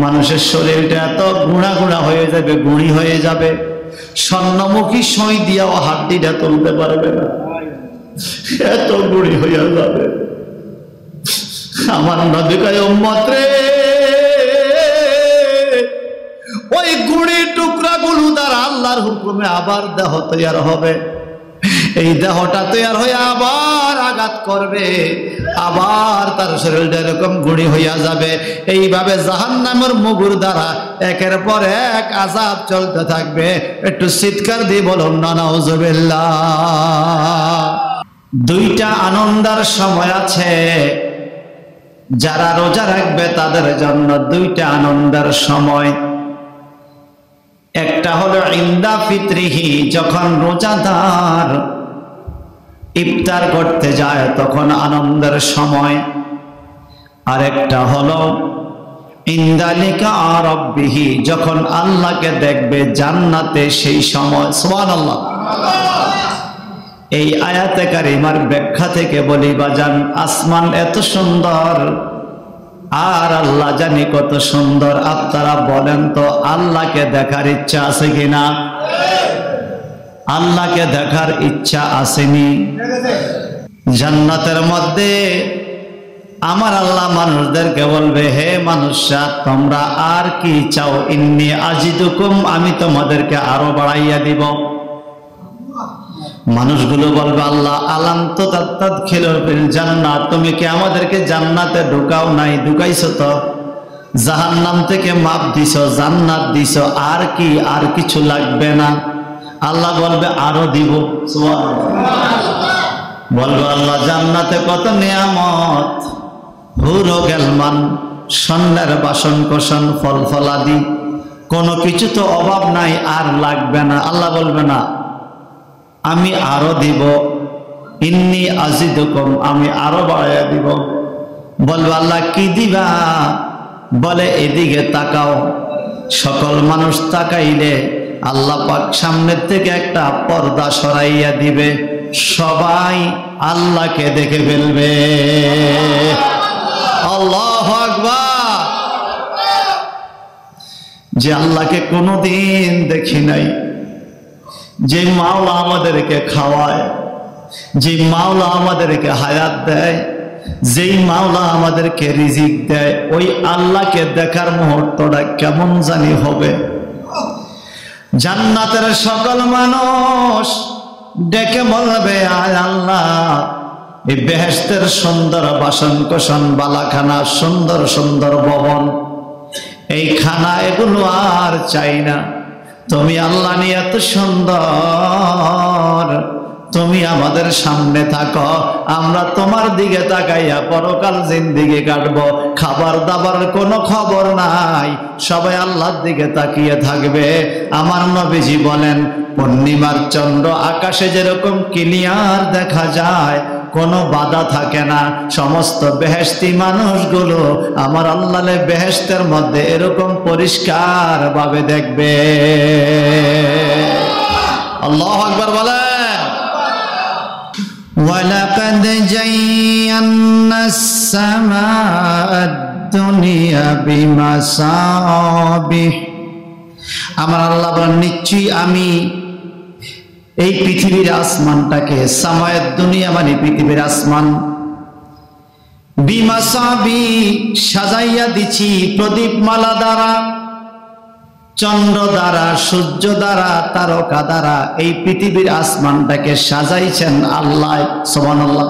মানুষের শরীরটা এত গুঁড়া গুঁড়া হয়ে যাবে, গুঁড়ি হয়ে যাবে, স্বর্ণমুখী সই দিয়াও হাড্ডিটা তুলতে পারবে না, এত গুঁড়ি হয়ে যাবে। আমার নবী কয় উম্মত রে, ওই গুঁড়ির টুকরাগুলো দ্বারা আল্লাহর হুকুমে আবার দেহ তৈরি হবে। এই দেহটা তৈরি হয়ে আবার আঘাত করবে, আবার তার শরীরটা এরকম গুঁড়ি হইয়া যাবে। এইভাবে জাহান্নামের মুগুর দ্বারা একের পর এক আযাব চলতে থাকবে। একটু চিৎকার দিয়ে বলুন না নাউযুবিল্লাহ। দুইটা আনন্দের সময় আছে, যারা রোজা রাখবে তাদের জন্য দুইটা আনন্দের সময়। একটা হলো ইনদা ফিতরিহি, যখন রোজাদার ইফতার করতে যায় তখন আনন্দের সময়। আর একটা হলো ইনদা লিকা রাব্বিহি, যখন আল্লাহকে দেখবে জান্নাতে, সেই সময়। সুবহানাল্লাহ। এই আয়াতে কারিমার ব্যাখ্যা থেকে বলি বাজান, আসমান এত সুন্দর আর আল্লাহ জানি কত সুন্দর। আপনারা বলেন তো, আল্লাহকে দেখার ইচ্ছা আছে কিনা? আল্লাহকে দেখার ইচ্ছা আসেনি? জান্নাতের মধ্যে আমার আল্লাহ মানুষদেরকে বলবে, হে মানুষরা তোমরা আর কি চাও? ইন্নী আজিদুকুম, আমি তোমাদেরকে আরো বাড়াইয়া দিব। মানুষগুলো বলবে, আল্লাহ আলাম তো তাদখিলুল জান্নাত, তুমি কি আমাদেরকে জান্নাতে ঢুকাও নাই? ঢুকাইছো তো, জাহান্নাম থেকে মাপ দিছো, জান্নাত দিছো, আর কি? আর কিছু লাগবে না? আল্লাহ বলবে আরো দিব। বলবে আল্লাহ জান্নাতে কত নিয়ামত, হুর ও গেলমান, স্বর্ণের বাসন কোসন, ফল ফলাদি, কোনো কিছু তো অভাব নাই, আর লাগবে না। আল্লাহ বলবে না, আমি আরো দিব। ইন্নী আজিদুকুম, আমি আরো বাড়াইয়া দিব। বলবে আল্লাহ কি দিবা? বলে এদিকে তাকাও। সকল মানুষ তাকাইলে আল্লাহ পাক সামনের থেকে একটা পর্দা সরাইয়া দিবে, সবাই আল্লাহকে দেখে ফেলবে। আল্লাহু আকবার। যে আল্লাহকে কোনোদিন দেখি নাই, যে মাওলা আমাদেরকে খাওয়ায়, যে মাওলা আমাদেরকে হায়াত দেয়, যেই মাওলা আমাদেরকে রিজিক দেয়, ওই আল্লাহকে দেখার মুহূর্তটা কেমন জানি হবে। জান্নাতের সকল মানুষ ডেকে বলবে, আয় আল্লাহ, এই বেহেশতের সুন্দর বাসন কোসন, বালাখানা, সুন্দর সুন্দর ভবন, এই খানা, এগুলো আর চাই না। তুমি আল্লাহ নিয়ে এত সুন্দর, তুমি আমাদের সামনে থাকো, আমরা তোমার দিকে তাকাইয়া পরকাল জিন্দেগি কাটবো। খাবার দাবার কোনো খবর নাই, সবাই আল্লাহর দিকে তাকিয়ে থাকবে। আমার নবীজি বলেন, পূর্ণিমার চন্দ্র আকাশে যেরকম ক্লিয়ার দেখা যায়, কোনো বাধা থাকে না। সমস্ত বেহেশতি মানুষগুলো আমার আল্লাহর বেহেশতের মধ্যে এরকম পরিষ্কার ভাবে দেখবে। আল্লাহু আকবার বলেন। ওয়ালাকাদ জায়্যানাস সামাআদ দুনিয়া বিমাসাবিহ, আমার আল্লাহ বলেন নিশ্চয়ই আমি এই পৃথিবীর আসমানটাকে, সামায়াত দুনিয়া মানে পৃথিবীর আসমান, বিমাসাবি সাজাইয়া দিছি প্রদীপমালা দ্বারা, চন্দ্র দ্বারা, সূর্য দ্বারা, তারকা দ্বারা। এই পৃথিবীর আসমানটাকে সাজাইছেন আল্লাহ। সুবহানাল্লাহ।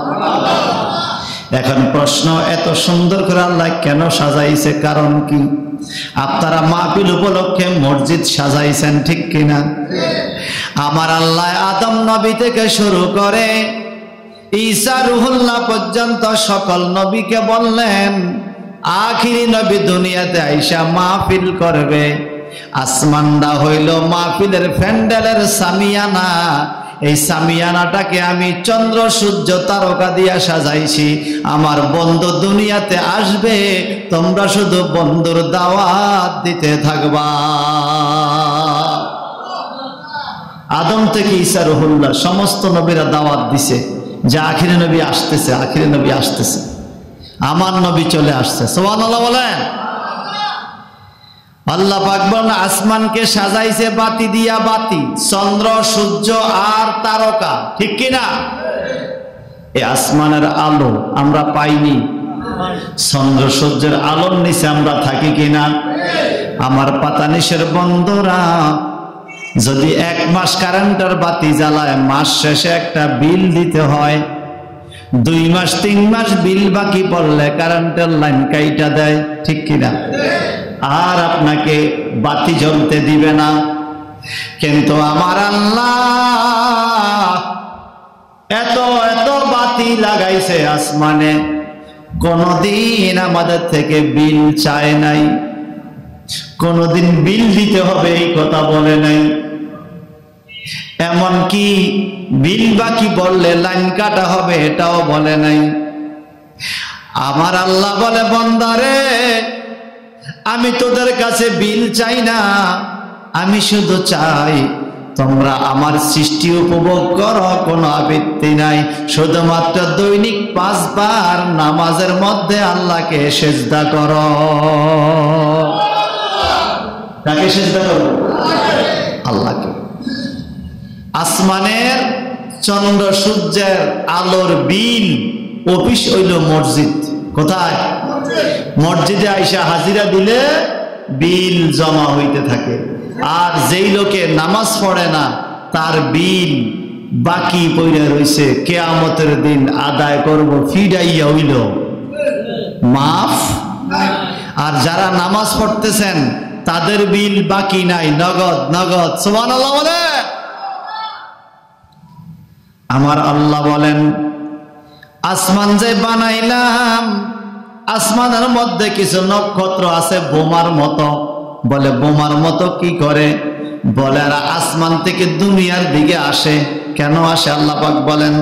এখন প্রশ্ন, এত সুন্দর করে আল্লাহ কেন সাজাইছে? কারণ কি? আপনারা মাহফিল উপলক্ষে মসজিদ সাজাইছেন, ঠিক কিনা? আমার আল্লাহ আদম নবী থেকে শুরু করে ঈসা রুহুল্লাহ পর্যন্ত সকল নবীকে বললেন, আখিরি নবী দুনিয়াতে আইসা মাহফিল করবে। আসমানটা হইল মাহফিলের প্যান্ডেলের সামিয়ানা। এই সামিয়ানাটাকে আমি চন্দ্র সূর্য তারকা দিয়া সাজাইছি। আমার বন্ধু দুনিয়াতে আসবে, তোমরা শুধু বন্ধুর দাওয়াত দিতে থাকবা। আদম থেকে ঈসা রুহুল্লাহ সমস্ত নবীরা দাওয়াত দিছে যে আখিরি নবী আসতেছে, আখিরি নবী আসতেছে, আমার নবী চলে আসছে। সুবহানাল্লাহ বলেন। আল্লাহ পাক বলেন আসমানকে সাজাইছে বাতি দিয়া, বাতি, চন্দ্র সূর্য আর তারকা, ঠিক কিনা? এই আসমানের আলো আমরা পাইনি, চন্দ্র সূর্যের আলোর নিচে আমরা থাকি কিনা? আমার পাতানিশের বন্ধুরা, যদি 1 মাস কারেন্টের বাতি জ্বালায়, মাস শেষে একটা বিল দিতে হয়। 2 মাস 3 মাস বিল বাকি পড়লে কারেন্টের লাইন কাইটা দেয়, ঠিক কিনা? আর আপনাকে বাতি জ্বলতে দিবে না। কিন্তু আমার আল্লাহ এত এত বাতি লাগাইছে আসমানে, কোনদিন আমাদের থেকে বিল চায় নাই, কোনদিন বিল দিতে হবে এই কথা বলে নাই। এমনকি বিল বাকি বললে লাইন কাটা হবে এটাও বলে নাই। আমার আল্লাহ বলে, বান্দারে আমি তোদের কাছে বিল চাই না, আমি শুধু চাই তোমরা আমার সৃষ্টি উপভোগ করো, কোনো আবৃত্তি নাই। শুধুমাত্র দৈনিক 5 বার নামাজের মধ্যে আল্লাহকে সেজদা করো। কাকে সেজদা করো? আল্লাহকে। আসমানের চন্দ্র সূর্যের আলোর বিল অফিস হইল মসজিদ। কোথায়? মসজিদে আইসা হাজিরা দিলে বিল জমা হইতে থাকে। আর যেই লোকে নামাজ পড়ে না তার বিল বাকি পড়ে রইছে, কিয়ামতের দিন আদায় করব, ফিডাইয়া হইল মাফ। আর যারা নামাজ পড়তেছেন তাদের বিল বাকি নাই, নগদ নগদ। সুবহানাল্লাহ বলে। আমার আল্লাহ বলেন, আসমান যে বানাইলাম, আসমানের মধ্যে কিছু নক্ষত্র আছে বোমার মতো। বলে বোমার মতো কি করে? বলে আর আসমান থেকে দুনিয়ার দিকে আসে। কেন আসে? আল্লাহ পাক বলেন,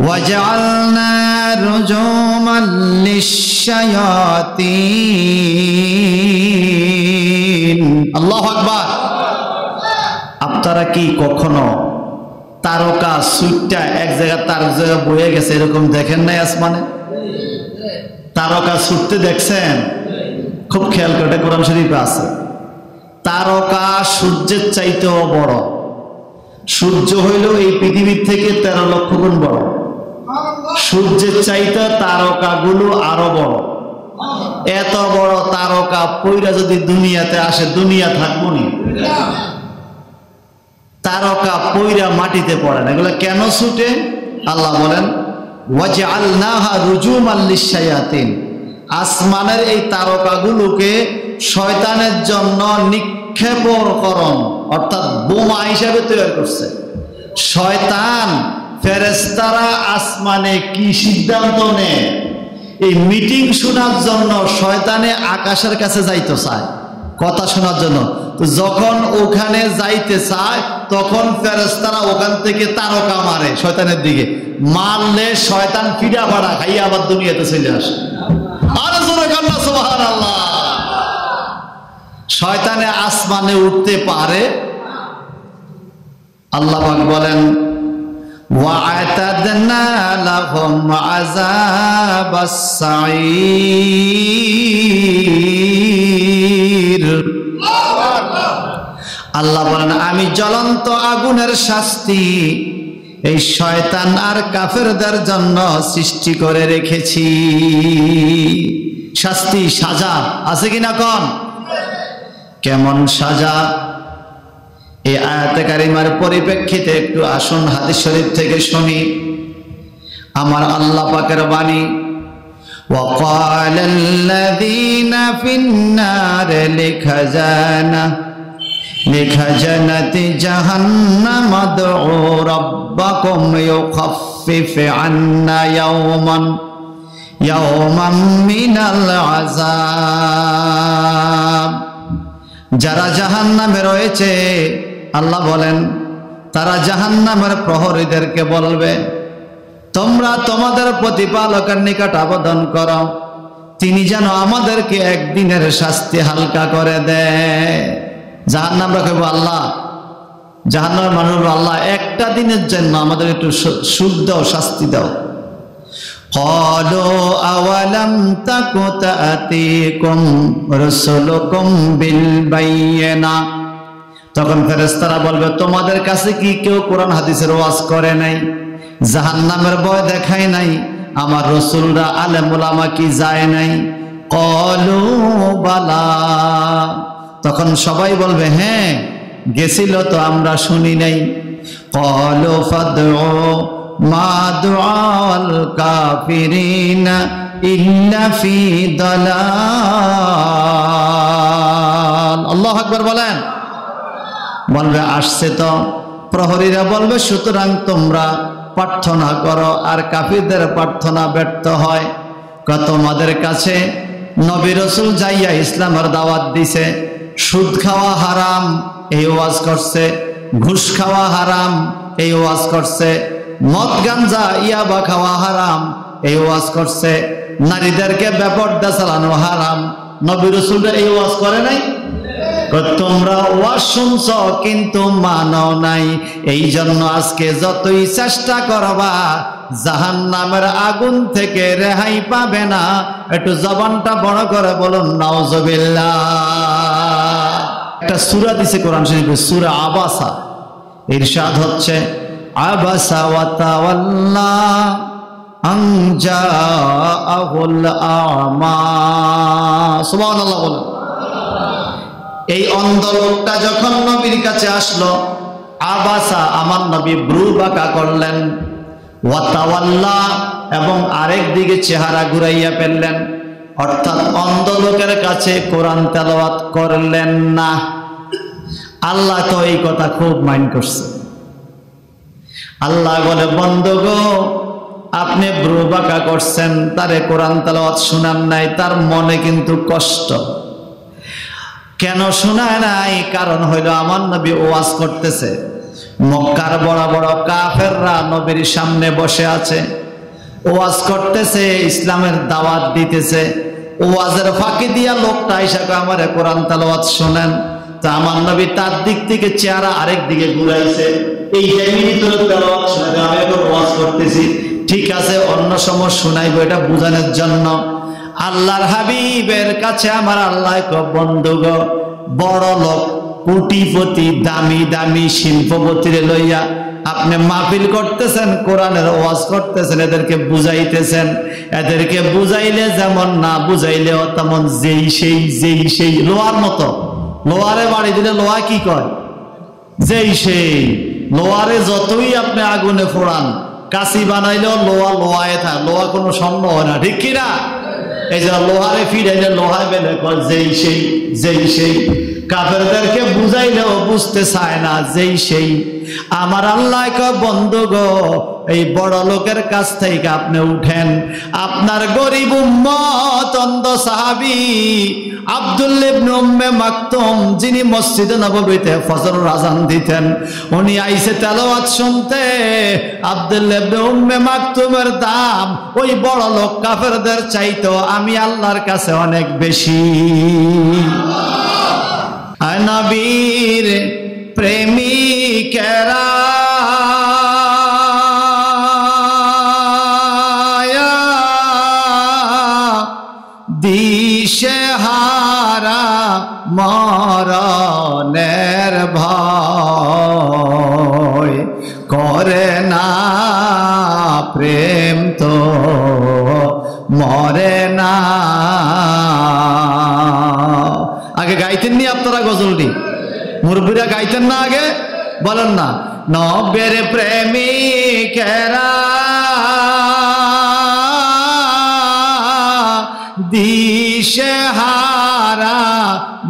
ওয়াজআলনা রুজুমান লিশ-শায়াতিন। আল্লাহু আকবার। আপনারা কি কখনো তারকা সুইটটা এক জায়গা তার জায়গা বয়ে গেছে এরকম দেখেন নাই? আসমানে তারকা ছুটতে দেখছেন? খুব খেয়াল করে, কোরআন শরীফে আছে। তারকা সূর্যের চাইতেও বড়। সূর্য হইল এই পৃথিবীর থেকে 13 লক্ষ গুণ বড়। সূর্যের চাইতে তারকাগুলো আরো বড়। এত বড় তারকা পইরা যদি দুনিয়াতে আসে, দুনিয়া থাকবো নি? তারকা পইরা মাটিতে পড়ে না। এগুলো কেন ছুটে? আল্লাহ বলেন, ওয়াজআলনাহা রুজুমান লিশ-শায়াতিন। আসমানের এই তারকাগুলোকে শয়তানের জন্য নিক্ষেপকরণ, অর্থাৎ বোমা হিসাবে তৈরি করছে শয়তান। ফেরেশতারা আসমানে কি সিদ্ধান্ত নেয় এই মিটিং শোনার জন্য শয়তানে আকাশের কাছে যাইতে চায়, কথা শোনার জন্য। তো যখন ওখানে যাইতে চায় তখন ফেরেশতারা ওখান থেকে তারকা মারে শয়তানের দিকে। মারলে শয়তান ফিরা ভাড়া খাইয়া আবার দুনিয়াতে চলে আসে। আর জোরে কান্না সুবহানাল্লাহ। শয়তানে আসমানে উঠতে পারে। আল্লাহ পাক বলেন, ওয়া'তাদনা লাহুম আযাবাস সাঈর। আল্লাহ বলেন, আমি জ্বলন্ত আগুনের শাস্তি এই শয়তান আর কাফেরদের জন্য সৃষ্টি করে রেখেছি। শাস্তি, সাজা আছে কিনা কোন? কেমন সাজা? এই আয়াতে কারিমার পরিপ্রেক্ষিতে একটু আসুন হাদিস শরীফ থেকে শুনি। আমার আল্লাহ পাকের বাণী, وقال الذين في النار لخزنة جهنم ادعوا ربكم يخفف عنا يوما من العذاب। যারা জাহান্নামে রয়েছে, আল্লাহ বলেন, তারা জাহান্নামের প্রহরীদেরকে বলবে, তোমরা তোমাদের প্রতিপালকের নিকট আবেদন করো, তিনি যেন আমাদেরকে একদিনের শাস্তি হালকা করে দেয়। জাহান্নামরা কইব, আল্লাহ, জাহান্নামের মানুষ, আল্লাহ একটা দিনের জন্য আমাদের একটু সুখ দাও, শাস্তি দাও। ক্বালু আওয়ালাম তাকু তা'তিকুম রাসূলুকুম বিল বায়িনা, তখন ফেরেশতারা বলবে তোমাদের কাছে কি কেউ কোরআন হাদিসের ওয়াজ করে নাই, জাহান্নামের ভয় দেখায় নাই, আমার রাসূলরা আলেম উলামা কি যায় নাই? ক্বালু বালা, তখন সবাই বলবে হ্যাঁ গেছিল তো আমরা শুনি নাই। ক্বালু ফাদউ মা দুআল কাফিরিনা ইল্লা ফি দালাল। আল্লাহু আকবার বলেন। বলবে আসছে তো, প্রহরীরা বলবে সুতরাং তোমরা প্রার্থনা করো, আর কাফিরদের প্রার্থনা ব্যর্থ হয়। তোমাদের কাছে নবী রাসূল যাইয়া ইসলামের দাওয়াত দিছে, সুদ খাওয়া হারাম এই ওয়াজ করছে, ঘুষ খাওয়া হারাম এই ওয়াজ করছে, মদ গাঞ্জা ইয়াবা খাওয়া হারাম এই ওয়াজ করছে, নারীদেরকে বেপরদা চালানো হারাম, নবী রাসূলরা এই ওয়াজ করে নাই? তোমরা ওয়াজ শুনছ কিন্তু মানো নাই, এই জন্য আজকে যতই চেষ্টা করবা জাহান্নামের আগুন থেকে রেহাই পাবে না। একটু জবানটা বড় করে বলুন নাউজুবিল্লাহ। একটা সূরা দিছে কোরআন শরীফে, সূরা আবাসা। ইরশাদ হচ্ছে আবাসা ওয়া তাওয়াল্লা আন জাআহুল আমা। সুবহানাল্লাহ বলেন। এই অন্ধ লোকটা যখন নবীর কাছে আসলো, আবাসা আমার নবী ব্রু বাঁকা করলেন, ওয়া তাওয়াল্লা এবং আরেক দিকে চেহারা ঘুরাইয়া ফেললেন, অর্থাৎ অন্ধ লোকের কাছে কোরআন তেলাওয়াত করলেন না। আল্লাহ তো এই কথা খুব মাইন্ড করছে। আল্লাহ বলে বন্ধুগো আপনি ব্রু বাঁকা করছেন, তারে কোরআন তেলাওয়াত শোনান নাই, তার মনে কিন্তু কষ্ট। কেন শোনায় নাই? কারণ হইল আমার নবী ওয়াজ করতেছে, মক্কার বড় বড় কাফেররা নবীর সামনে বসে আছে, ওয়াজ করতেছে, ইসলামের দাওয়াত দিতেছে, ওয়াজের ফাঁকি দিয়া লোকটা আইসা আমারে কোরআন তেলাওয়াত শোনেন। তা আমার নবী তার দিক থেকে চেহারা আরেক দিকে ঘুরাইছে, এই মিনিটের তেলাওয়াত শুনে আমি এখন ওয়াজ করতেছি, ঠিক আছে অন্য সময় শোনাইবো, এটা বোঝানোর জন্য। আল্লাহর হাবিবের কাছে আমার আল্লাহ বন্ধুগো বড় লোক কোটিপতি দামি দামি শিল্পপতিরে লইয়া আপনি মাহফিল করতেছেন, কোরআনের ওয়াজ করতেছেন, এদেরকে বুঝাইতেছেন, এদেরকে বুঝাইলে যেমন না বুঝাইলেও তেমন যেই সেই লোহার মতো। লোহারে বাড়ি দিলে লোহা কি কয়? যেই সেই। লোহারে যতই আপনি আগুনে ফোড়ান, কাঁচি বানাইলেও লোহা লোহায় থাকে, লোহা কোনো স্বর্ণ হয় না, ঠিক কিনা? এই যে লোহারে ফিরাইলে লোহায় বেলে কয় যেই সেই। কাফেরদেরকে বুঝাইলেও বুঝতে চায় না, যেই সেই। আমার আল্লাহ কয় বন্ধুগো এই বড় লোকের কাছ থেকে আপনি উঠেন, আপনার গরিব উম্মত অন্ধ সাহাবী আব্দুল্লাহ ইবনে উম্মে মাকতুম, যিনি মসজিদে নববীতে ফজরের আযান দিতেন, উনি আইসে তেলাওয়াত শুনতে। আব্দুল্লাহ ইবনে উম্মে মাকতুমের দাম ওই বড় লোক কাফেরদের চাইতো আমি আল্লাহর কাছে অনেক বেশি। নবীর প্রেমিকেরা দিশেহারা মরণের ভয় করে না, প্রেম তো মরে না। আগে গাইতেন নি আপনারা গজলটি? মুরব্বীরা গাইতেন না আগে? বলেন না, নবের প্রেমিকেরা দিশেহারা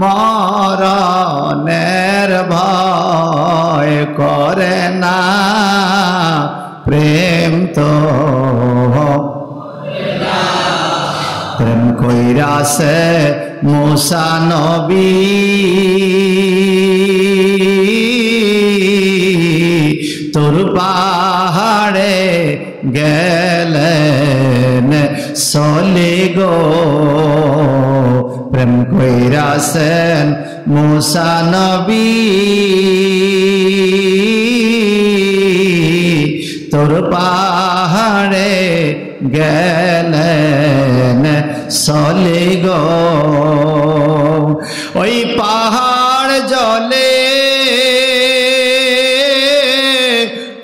মরণের ভয় করে না, প্রেম তো প্রেম কইরাছে মুসা নবী তোর পাহাড়ে গেলেন চলে গো, প্রেম কইরাছেন মুসা নবী তোর পাহাড়ে গেলেন চলে গো, ওই পাহাড় জলে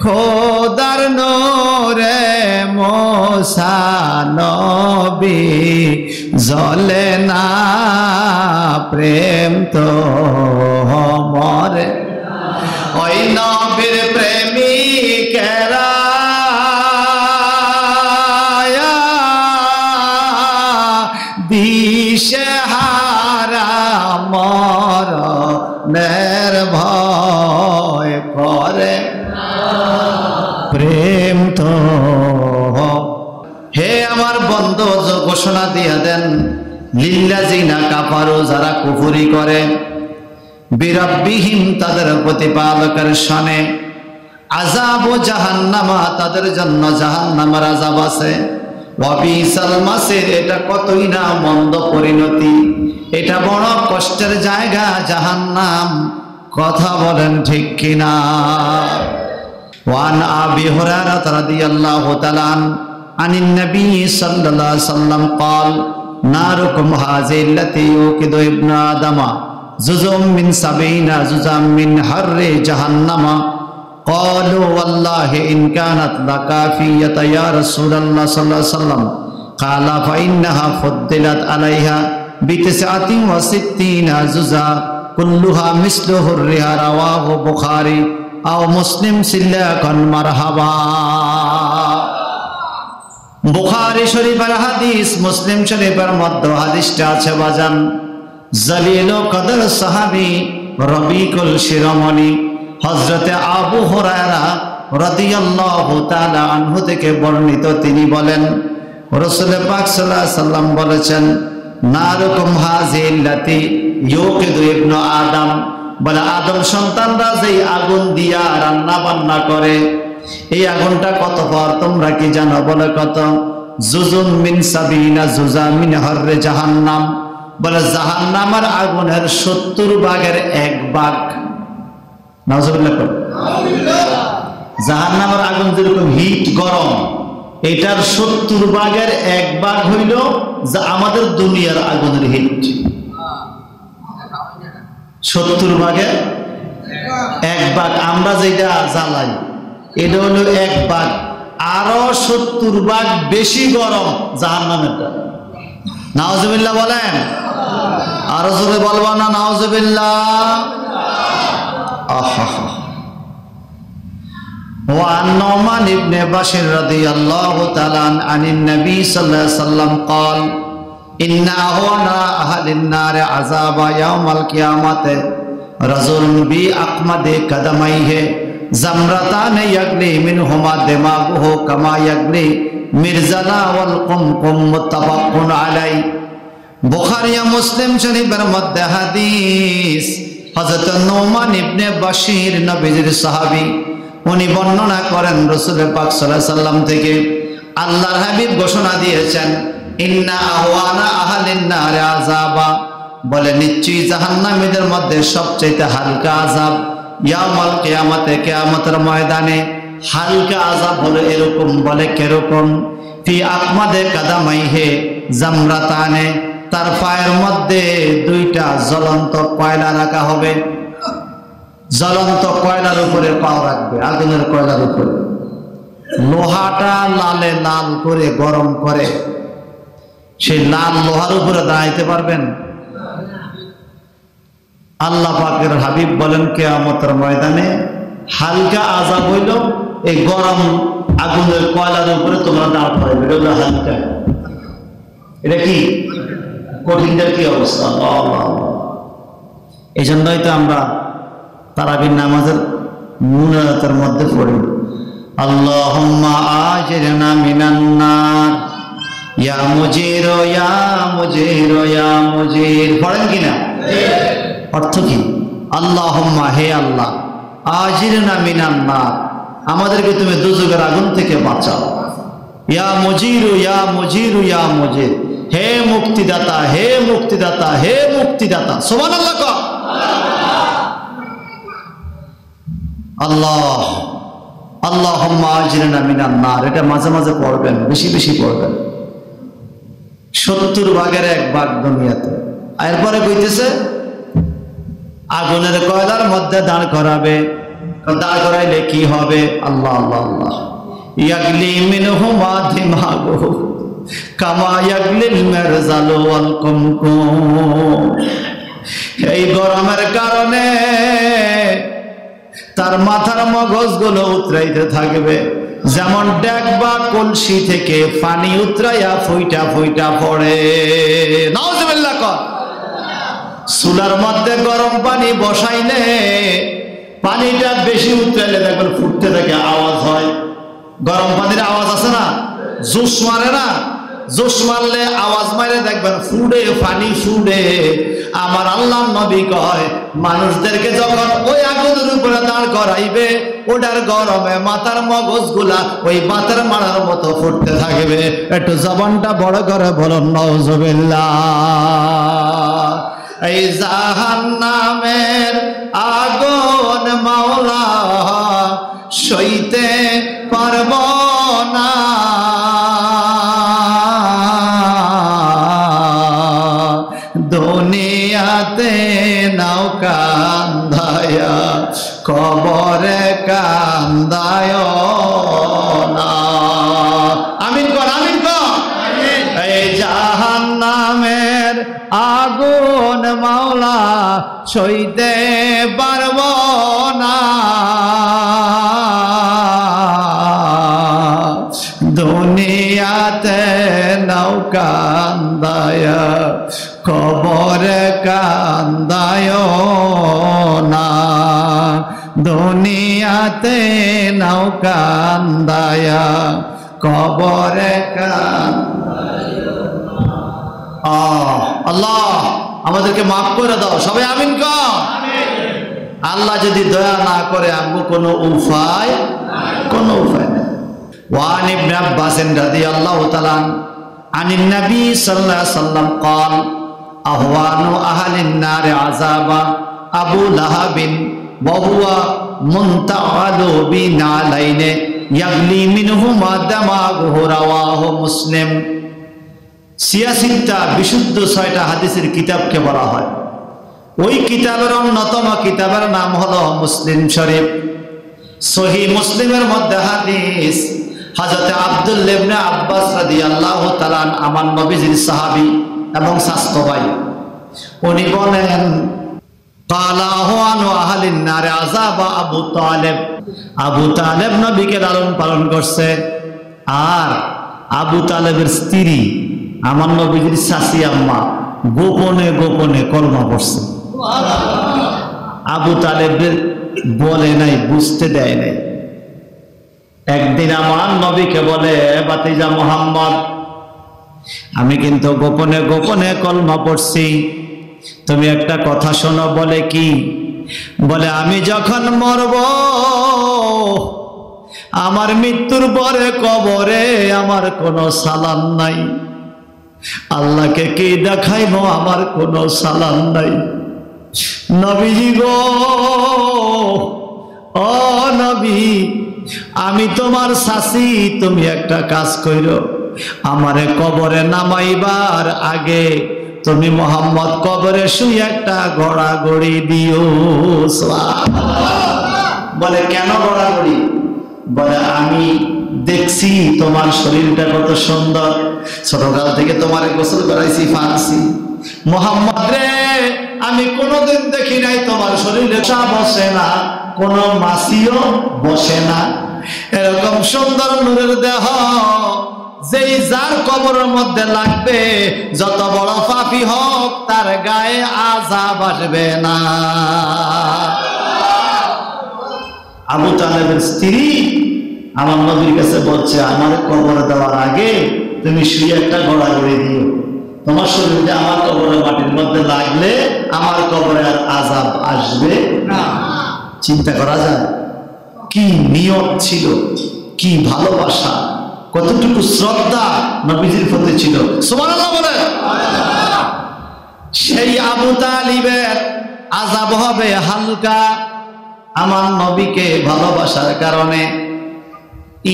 খোদার নূরে মুসা নবী জ্বলে না, প্রেম তো মরে ওই নবীর প্রেমিকেরা দিশেহারা মরণের ভয় করে, প্রেম তো। হে আমার বন্ধু, ঘোষণা দিয়া দেন লিল্লাযিনা কাফারু, যারা কুফরি করে, বিরাব্বিহিম, তাদের প্রতিপালকের শনে, আযাবু জাহান্নামা, তাদের জন্য জাহান্নামের আযাব আছে, ওয়া বিসাল মাসির, এটা কতই না মন্দ পরিণতি, এটা বড় কষ্টের জায়গা জাহান্নাম। কথা বলেন ঠিক কিনা? ওয়ান আবি হুরায়রা রাদিয়াল্লাহু তাআলা আনিন নবী সাল্লাল্লাহু আলাইহি ওয়াসাল্লাম قال নারুকুম হাযিল্লাতি ইউকিদু ইবনু আদামা জুজুম মিন সাবিনা জুজাম মিন হাররি জাহান্নামা। قالوا والله إن كانت لكافية يا رسول الله صلى الله عليه وسلم قال فإنها فضلت عليها بتسعة وستين جزءا كلها مثل حرها رواه بخاري أو مسلم سلاكا مرحبا। বুখারী শরীফের হাদিস, মুসলিম শরীফের মধ্যে হাদিসটা আছে বাজান। জলিল কদর সাহাবী রবিকুল শিরোমণি হযরতে আবু হুরায়রা রাদিয়াল্লাহু তাআলা আনহু থেকে বর্ণিত, তিনি বলেন রাসূল পাক সাল্লাল্লাহু আলাইহি ওয়াসাল্লাম বলেছেন, নারুকুম হাযিল্লাতি ইউকিদু ইবনু আদম, বলে আদম সন্তানরা যেই আগুন দিয়া রান্না বান্না করে, এই আগুনটা কত পর তোমরা কি জানো? বলে কত? জুজুম মিন সাবিনা জুজা মিন হাররে জাহান্নাম, বলে জাহান্নামের আগুনের 70 ভাগের 1 ভাগ। নাউজুবিল্লাহ। জাহান্নামের আগুন যেরকম হিট গরম, এটার 70 ভাগের 1 ভাগ হইল যা আমাদের দুনিয়ার আগুনের হিট। 70 ভাগের 1 ভাগ আমরা যেটা জ্বালাই, এটা হলো 1 ভাগ। আরো 70 ভাগ বেশি গরম জাহান্নামেরটা। নাউজুবিল্লাহ বলেন। আরো জোরে বলবা না নাউজুবিল্লাহ? وعن نعمان بن بشير رضي الله تعالى عن النبي صلى الله عليه وسلم قال إن أهون أهل النار عذابا يوم القيامة رجل بأقمد قدميه زمرتان يغلي منهما دماغه كما يغلي مرزلا والقمقم متفق عليه। বুখারী ও মুসলিম শরীফের মধ্যে হাদিস, হযরত নুমান ইবনে বাশির নবীজির সাহাবী, উনি বর্ণনা করেন রাসূল পাক সাল্লাল্লাহু আলাইহি ওয়াসাল্লাম থেকে, আল্লাহর হাবিব ঘোষণা দিয়েছেন, ইন্না আহওয়ানা আহলিন নার আযাবা, বলে নিশ্চয়ই জাহান্নামীদের মধ্যে সবচেয়ে হালকা আযাব ইয়াউমাল কিয়ামতে, কিয়ামতের ময়দানে হালকা আযাব হলো এরকম। বলে কিরকম? ফি আকমাদে কাদামাইহে জামরাতানে, তার পায়ের মধ্যে 2টা জ্বলন্ত কয়লা রাখা হবে। জ্বলন্ত কয়লার উপরে পাও রাখবে, আগুনের কয়লার উপরে। লোহাটা লালে লাল করে গরম করে, সেই লাল লোহার উপরে দাঁড়াইতে পারবেন? আল্লাহ পাকের হাবিব বলেন কিয়ামতের ময়দানে হালকা আযাব হইল এই গরম আগুনের কয়লার উপরে তোমরা দাঁড় করাবে, এটা হলো হালকা। এটা কি কঠিনটার কি অবস্থা! এই জন্যই তো আমরা তারাবির নামাজের মুনাজাতের মধ্যে পড়ি, আল্লাহুম্মা আজিরনা মিনান নার ইয়া মুজির ইয়া মুজির ইয়া মুজির। পড়েন কিনা? অর্থ কি? আল্লাহুম্মা, হে আল্লাহ, আজিরনা মিনান নার, আমাদেরকে তুমি দুজকের আগুন থেকে বাঁচাও। ইয়া মুজির ইয়া মুজির ইয়া মুজির, হে মুক্তিদাতা হে মুক্তিদাতা হে মুক্তিদাতা। সুবহানাল্লাহ। আল্লাহ আল্লাহুম্মা আজরিনা মিনান নার, এটা মাঝে মাঝে পড়বেন, বেশি বেশি পড়বেন। 70 ভাগের 1 ভাগ দুনিয়াতে। এরপরে কইতেছে আগুনের কয়লার মধ্যে দাঁড় করাবে। দাঁড় করাইলে কি হবে? আল্লাহ আল্লাহ আল্লাহ। ইয়াগলি মিনহুমা দিমাগুহু কামা ইয়াগলিল মারজালু ওয়াল কুমকুম। এই গরমের কারণে তার মাথার মগজগুলো উতরাইতে থাকবে, যেমন ডেক বা কলসি থেকে পানি উতরাইয়া ফইটা ফইটা পড়ে। নাউজুবিল্লাহ কর। চুলার মধ্যে গরম পানি বসাইলে পানিটা বেশি উতরাইলে দেখবেন ফুটতে থাকে, আওয়াজ হয়। গরম পানির আওয়াজ আছে না? জোশ মারে না? জোশ মারলে আওয়াজ মারে দেখবেন ফুডে, পানি ফুডে। আমার আল্লাহ নবী কয় মানুষদেরকে যখন ওই আগুনের উপরে দাঁড় করাইবে, ওটার গরমে মাথার মগজগুলা ওই বাতের মারার মতো ফুটতে থাকবে। একটু জবানটা বড় করে বলুন নাউজুবিল্লাহ। এই জাহান্নামের আগুন মাওলা সইতে পারব না, দুনিয়াতে নাও কান্দায়া কবরে কান্দায় না। আমিন কর, আমিন কর। এই জাহান্নামের আগুন মাওলা সইতে পারব না, দুনিয়াতে নাও কান্দায়া কবরে কান্দায় না, দুনিয়াতে নাও কান্দায়া কবরে কান্দায়। আল্লাহ আমাদেরকে মাফ করে দাও, সবাই আমিন কর। আল্লাহ যদি দয়া না করে আমগো কোনো উপায় নেই। ওয়ান ইবনে আব্বাস রাদিয়াল্লাহু তাআলা আনিন নবী সাল্লাল্লাহু আলাইহি ওয়াসাল্লাম قال আহওয়ানু আহলিন নার আযাবা আবু লাহাবিন ওয়া হুয়া মুনতাআলু বিনালাইনে ইয়াগলি মিনহুমা দামাগুহু রাওয়াহু মুসলিম। সিয়াসিনটা বিশুদ্ধ 6টা হাদিসের কিতাবকে বলা হয়। ওই কিতাবের অন্যতম কিতাবের নাম হলো মুসলিম শরীফ। সহিহ মুসলিমের মধ্যে হাদিস হযরত আব্দুল্লাহ ইবনে আব্বাস রাদিয়াল্লাহু তাআলা আমার নবীজির সাহাবী এবং শাস্ত্র ভাই, উনি বলেন কালা আহওয়ানু আহলিন নার আযাবা আবু তালেব। আবু তালেব নবীকে লালন পালন করছে, আর আবু তালেবের স্ত্রী আমার নবীজির চাচি আম্মা গোপনে গোপনে কলমা পড়ছে। আবু তালেবের বলে নাই, বুঝতে দেয় নাই। একদিন আমার নবীকে বলে, ভাতিজা মুহাম্মদ, আমি কিন্তু গোপনে গোপনে কলমা পড়ছি, তুমি একটা কথা শোনো। বলে কি? বলে আমি যখন মরব, আমার মৃত্যুর পরে কবরে আমার কোনো সালাম নাই, আল্লাহকে কি দেখাইব, আমার কোনো সালাম নাই। নবীজি গো, ও নবী, আমি তোমার শাসি, তুমি একটা কাজ কইরো, আমারে কবরে নামাইবার আগে তুমি মোহাম্মদ কবরে শুয়ে একটা গড়াগড়ি দিও। বলে কেন গড়াগড়ি? বলে আমি দেখছি তোমার শরীরটা কত সুন্দর, ছোটকাল থেকে তোমারে গোসল করাইছি, ফানছি। মোহাম্মদ রে, আমি কোনোদিন দেখি নাই তোমার শরীরে চা বসে না, কোনো মাছিও বসে না, এরকম সুন্দর নূরের দেহ যেই যার কবরের মধ্যে লাগবে, যত বড় পাপী হোক তার গায়ে আযাব আসবে না। আবু তালেবের স্ত্রী আমার নবীর কাছে বলছে, আমার কবরে দেওয়ার আগে তুমি শুয়ে একটা গড়াগড়ি দিও, তোমার শরীরে আমার কবরের মাটির মধ্যে লাগলে আমার কবরে আর আযাব আসবে না। চিন্তা করা যায় কি নিয়ত ছিল, কি ভালোবাসা, কতটুকু শ্রদ্ধা নবীজির প্রতি ছিল। সুবহানাল্লাহ বলে। সেই আবু তালিবের আযাব হবে হালকা, আমার নবীকে ভালোবাসার কারণে।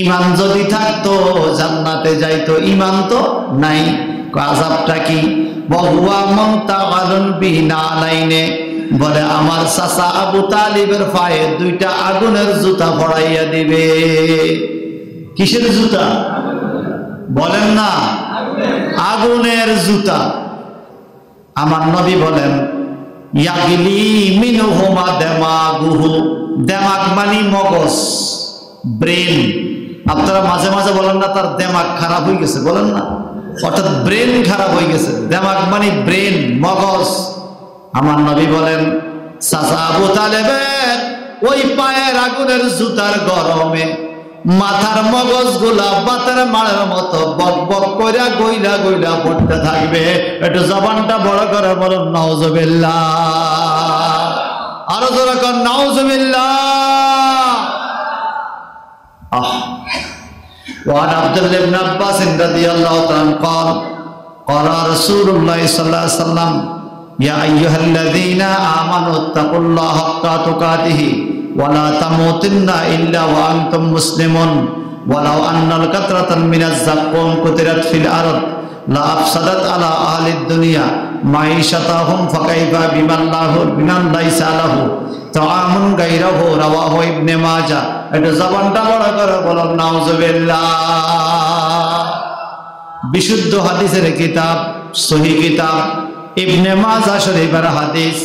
ইমান যদি থাকতো জান্নাতে যাইতো, ইমান তো নাই। আযাবটা কি? বহুয়া মুনতাআলুন বিনালাইনে, বলে আমার চাচা আবু তালিবের পায়ে দুইটা আগুনের জুতা পরাইয়া দিবে। কিসের জুতা বলেন না? আগুনের জুতা। আমার নবী বলেন ইয়াগলি মিনহুমা দেমাগুহু, দেমাগ মানে মগজ, ব্রেন। আপনারা মাঝে মাঝে বলেন না তার দেমাগ খারাপ হয়ে গেছে, বলেন না? অর্থাৎ ব্রেন খারাপ হয়ে গেছে। দেমাগ মানে ব্রেন, মগজ। আমার নবী বলেন চাচা আবু তালেবের ওই পায়ের আগুনের জুতার গরমে মাথার মগজ গুলা বাতের মাড়ের মতো বক বক করে গইলা গইলা পড়তে থাকবে। একটু জবানটা বড় করে বলুন নাউজুবিল্লাহ। আরো জোরে কর নাউজুবিল্লাহ। وعن عبد الله بن عباس رضي الله عنه قال قال رسول الله صلى الله عليه وسلم يا أيها الذين آمنوا اتقوا الله حق تقاته ولا تموتن إلا وأنتم مسلمون ولو أن القطرة من الزقوم قطرت في الأرض لأفسدت على أهل الدنيا معيشتهم فكيف بمن ليس له طعام غيره رواه ابن ماجه। এটা জবানটা বড় করে বলুন নাউজুবিল্লাহ। বিশুদ্ধ হাদিসের কিতাব, সহিহ কিতাব ইবনে মাজাহ শরীফের হাদিস।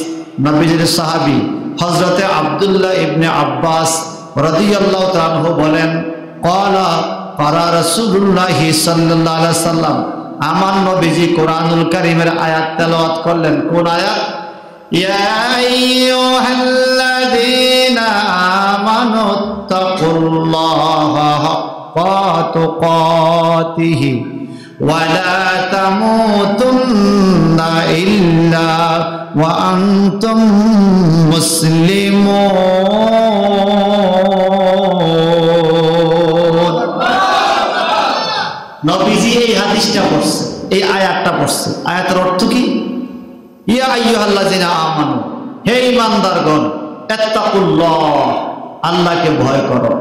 নবীজির সাহাবী হযরতে আব্দুল্লাহ ইবনে আব্বাস রাদিয়াল্লাহু তাআলা আনহু বলেন ক্বালা ক্বারা রাসূলুল্লাহ সাল্লাল্লাহু আলাইহি ওয়াসাল্লাম, আমার নবীজি কোরআনুল কারীমের আয়াত তেলাওয়াত করলেন। কোন আয়াত? ইয়া আইয়ুহাল্লাযীনা আমানুত্তাকুল্লাহা হাক্কা তুকাতিহি ওয়া লা তামুতুন্না ইল্লা ওয়া আনতুম মুসলিমুন। নবীজি এই হাদিসটা পড়ছে, এই আয়াতটা পড়ছে। আয়াতের অর্থ কি? ইয়া আইয়ুহাল্লাযীনা আমানু, হে ঈমানদারগণ, ইত্তাকুল্লাহ, আল্লাহকে ভয় করো,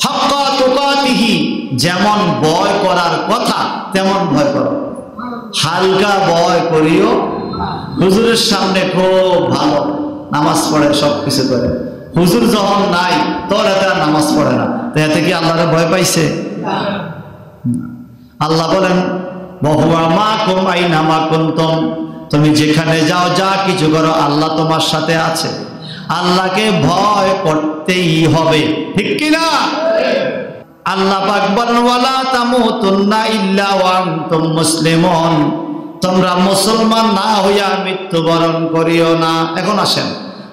হাক্কা তুকাতিহি, যেমন ভয় করার কথা তেমন ভয় করো। হালকা ভয় করিও। হুজুরের সামনে খুব ভালো নামাজ পড়ে, সবকিছু করে। হুজুর যখন নাই তোর এত নামাজ পড়ে না, তো এতে কি আল্লাহরে ভয় পাইছে? আল্লাহ বলেন ওয়া মাকুম আইনা মা কুনতুম, তুমি যেখানে যাও যা কিছু করো আল্লাহ তোমার সাথে আছে। আল্লাহকে ভয় করতেই হবে, ঠিক কি না? আল্লাহ পাক বলেন ওয়ালা তামুতুন্না ইল্লা ওয়া আনতুম মুসলিমুন, তোমরা মুসলমান না হইয়া মৃত্যুবরণ করিও না। এখন আসেন,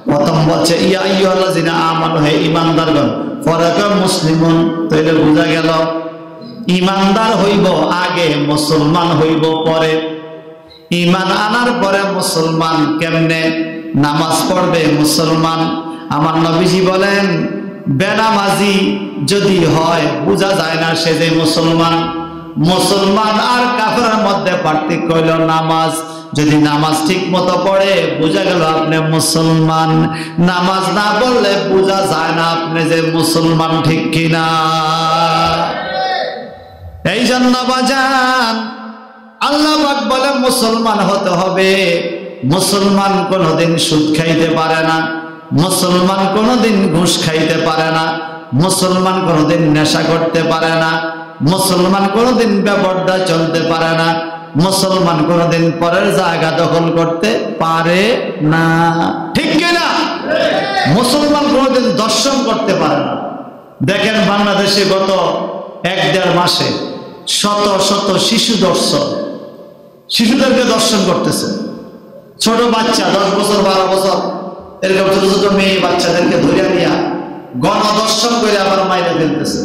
প্রথম বলছে ইয়া আইয়ুহাল্লাযীনা আমানু, হে ঈমানদারগণ, পরে কয় মুসলিমুন। তাইলে বোঝা গেল ঈমানদার হইব আগে, মুসলমান হইব পরে। ঈমান আনার পরে মুসলমান কেমনে? নামাজ পড়বে মুসলমান। আমার নবীজি বলেন বেনামাজি যদি হয় বোঝা যায় না সে যে মুসলমান। মুসলমান আর কাফেরের মধ্যে পার্থক্য হইল নামাজ। যদি নামাজ ঠিক মতো পড়ে বোঝা গেল আপনি মুসলমান। নামাজ না পড়লে বোঝা যায় না আপনি যে মুসলমান, ঠিক কিনা? এই জন্য বাজান আল্লাহ পাক বলে মুসলমান হতে হবে। মুসলমান কোনোদিন সুদ খাইতে পারে না, মুসলমান কোনোদিন ঘুষ খাইতে পারে না, মুসলমান কোনোদিন নেশা করতে পারে না, মুসলমান কোনোদিন বেপরদা চলতে পারে না, মুসলমান কোনোদিন পরের জায়গা দখল করতে পারে না, ঠিক কিনা? মুসলমান কোনোদিন দর্শন করতে পারে না। দেখেন বাংলাদেশে গত 1-1.5 মাসে শত শত শিশু দর্শন, শিশুদেরকে দর্শন করতেছে। ছোট বাচ্চা 10 বছর 12 বছর এরকম ছোট ছোট মেয়ে বাচ্চাদেরকে ধরে নিয়ে গণদর্শন করে আবার মাইরে ফেলতেছে।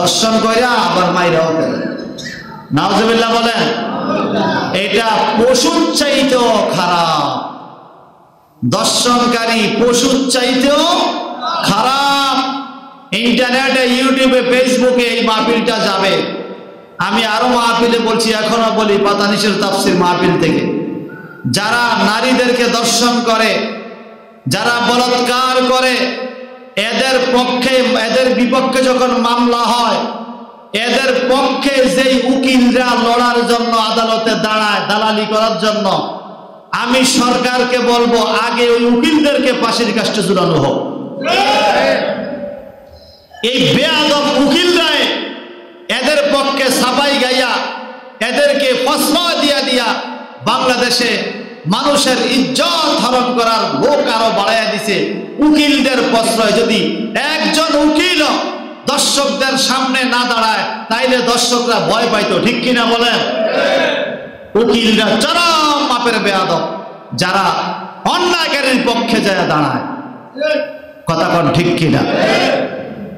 দর্শন করে আবার মাইরাও ফেলে। নাউজুবিল্লাহ বলেন। এটা পশুর চাইতেও খারাপ। দর্শনকারী পশুর চাইতেও খারাপ। ইন্টারনেটে, ইউটিউবে, ফেসবুকে এই মাহফিলটা যাবে। আমি আরো মাহফিলে বলছি, এখনো বলি পাতানিশের তাফসীর মাহফিল থেকে, যারা নারীদেরকে দর্শন করে, যারা বলাৎকার করে, এদের পক্ষে এদের বিপক্ষে যখন মামলা হয়, এদের পক্ষে যেই উকিলরা লড়ার জন্য আদালতে দাঁড়ায় দালালি করার জন্য, আমি সরকারকে বলবো আগে ওই উকিলদেরকে ফাঁসির কাস্টে ঝুলানো হোক। এই বেয়াদব উকিলরাই এদের পক্ষে সাফাই গাইয়া এদেরকে প্রশ্রয় দিয়া বাংলাদেশে মানুষের ইজ্জত হরণ করার লোক আরো বাড়াইয়া দিছে। উকিলদের প্রশ্রয়, যদি একজন উকিল দর্শকদের সামনে না দাঁড়ায় তাইলে দর্শকরা ভয় পাইতো, ঠিক কিনা বলেন? উকিলরা চরম মাপের বেয়াদব, যারা অন্যায়কারীর পক্ষে যায় দাঁড়ায়। কথা কোন ঠিক কিনা?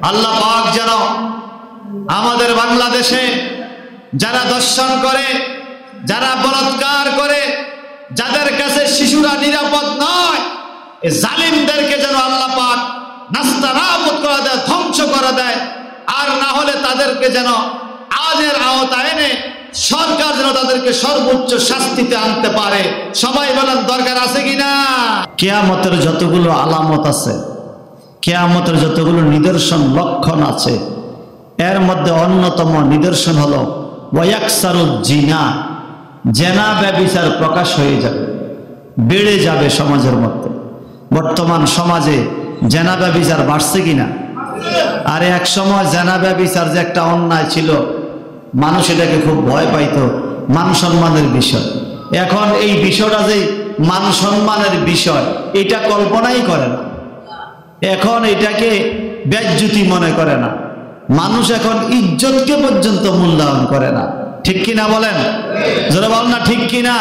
আল্লাহ পাক যেন আমাদের বাংলাদেশে যারা দর্শন করে, যারা বলাৎকার করে, যাদের কাছে শিশুরা নিরাপদ নয়, এই জালিমদেরকে যেন আল্লাহ পাক নাস্তানাবুদ করে দেয়, ধ্বংস করে দেয়। আর না হলে তাদেরকে যেন আইনের আওতায় এনে সরকার যেন তাদেরকে সর্বোচ্চ শাস্তিতে আনতে পারে। সবাই বলেন দরকার আছে কিনা? কিয়ামতের যতগুলো আলামত আছে, কিয়ামতের যতগুলো নিদর্শন লক্ষণ আছে, এর মধ্যে অন্যতম নিদর্শন হলো ওয়ায়াকসারুজ জিনা, জেনা ব্যভিচার প্রকাশ হয়ে যাবে, বেড়ে যাবে সমাজের মধ্যে। বর্তমান সমাজে জেনা ব্যভিচার বাড়ছে কিনা? আরে এক সময় জেনা ব্যভিচার যে একটা অন্যায় ছিল, মানুষ এটাকে খুব ভয় পাইতো, মান সম্মানের বিষয়। এখন এই বিষয়টা যে মান সম্মানের বিষয়, এটা কল্পনাই করে না। এখন এটাকে বেজ্জুতি মনে করে না মানুষ, এখন ইজ্জতকে পর্যন্ত মূল্যায়ন করে না। ঠিক কিনা বলেন? যারা বলেন না ঠিক কিনা?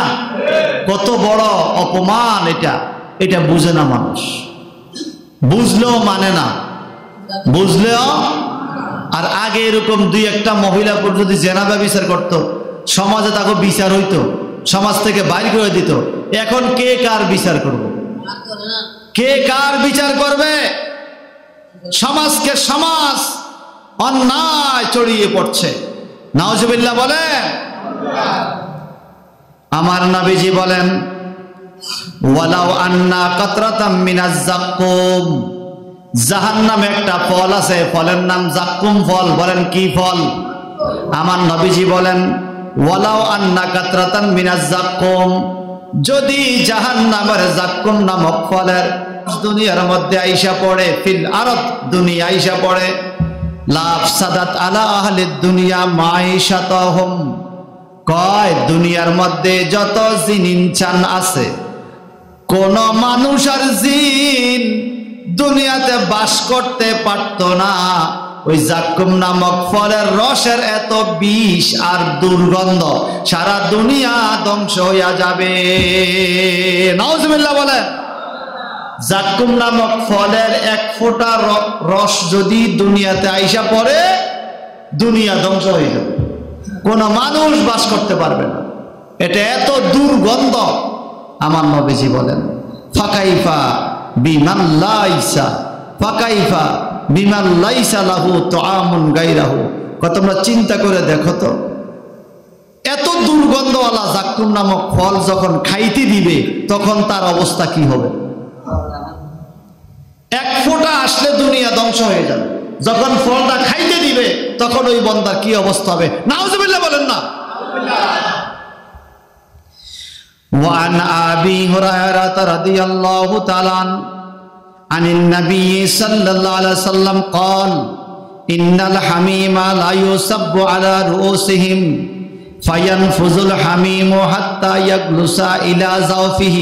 কত বড় অপমান এটা, এটা বুঝে না মানুষ, বুঝলেও মানে না, বুঝলেও। আর আগে এরকম দুই একটা মহিলা যদি জেনা ব্যভিচার করত, সমাজে তাকে বিচার হইতো, সমাজ থেকে বাইর করে দিত। এখন কে কার বিচার করব? কে কার বিচার করবে? সমাজকে সমাজ অন্যায় ছড়িয়ে পড়ছে। নাউজুবিল্লাহ বলেন। আমার নবীজি বলেন, ওয়ালাউ আন্না কাতরাতাম মিনাজ যাক্কুম, জাহান্নামে একটা ফল আছে, ফলের নাম যাক্কুম ফল। বলেন কি ফল? আমার নবীজি বলেন, ওয়ালাউ আন্না কাতরাতাম মিনাজ যাক্কুম, যদি জাহান্নামের যাক্কুম নামক ফলের দুনিয়ার মধ্যে আইসা পড়ে, ফিল আরদ, দুনিয়া আইসা পড়ে, লাফসাদাত আলা আহলিদ দুনিয়া মাইশাতাহুম, কয় দুনিয়ার মধ্যে যত জিন ইনসান আছে, কোন মানুষ আর জিন দুনিয়াতে বাস করতে পারত না। ওই যাক্কুম নামক ফলের রসের এত বিষ আর দুর্গন্ধ, সারা দুনিয়া ধ্বংস হইয়া যাবে। নাউজুবিল্লাহ বলে। যাক্কুম নামক ফলের এক ফোঁটা রস যদি দুনিয়াতে আইসা পড়ে, দুনিয়া ধ্বংস হয়ে যাবে, কোন মানুষ বাস করতে পারবে না। এটা এত দুর্গন্ধ। আমার নবীজি বলেন, ফাকাইফা বিমান লাইসা, ফাকাইফা বিমান লাইসা লাহু তুআমুন গায়রাহু। তোমরা চিন্তা করে দেখো তো, এত দুর্গন্ধওয়ালা যাক্কুম নামক ফল যখন খাইতে দিবে, তখন তার অবস্থা কি হবে? এক ফোঁটা আসলে দুনিয়া ধ্বংস হয়ে যাবে। যখন ফলটা খাইতে দিবে, তখন ওই বান্দার কি অবস্থা হবে? নাউজুবিল্লাহ বলেন না। وعن أبي هريرة رضي الله تعالى عن النبي صلى الله عليه وسلم قال إن الحميم لا يصب على رؤوسهم فينفذ الحميم حتى يجلس إلى زوفه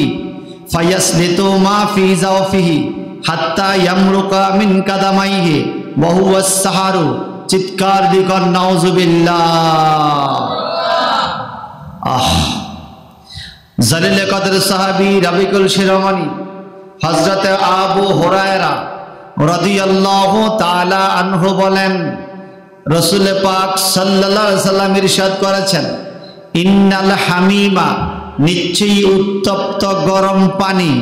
فيسلط ما في زوفه حتى يمرق من قدميه وهو السحر। চিৎকার দিকর নাউজুবিল্লাহ। জালিল কদর সাহাবী রাবিকুল শিরোমণি হযরতে আবু হুরায়রা রাদিয়াল্লাহু তাআলা আনহু বলেন, রাসূল পাক সাল্লাল্লাহু আলাইহি সাল্লাম ইরশাদ করেছেন, ইন্নাল হামিমা, নিশ্চয়ই উত্তপ্ত গরম পানি,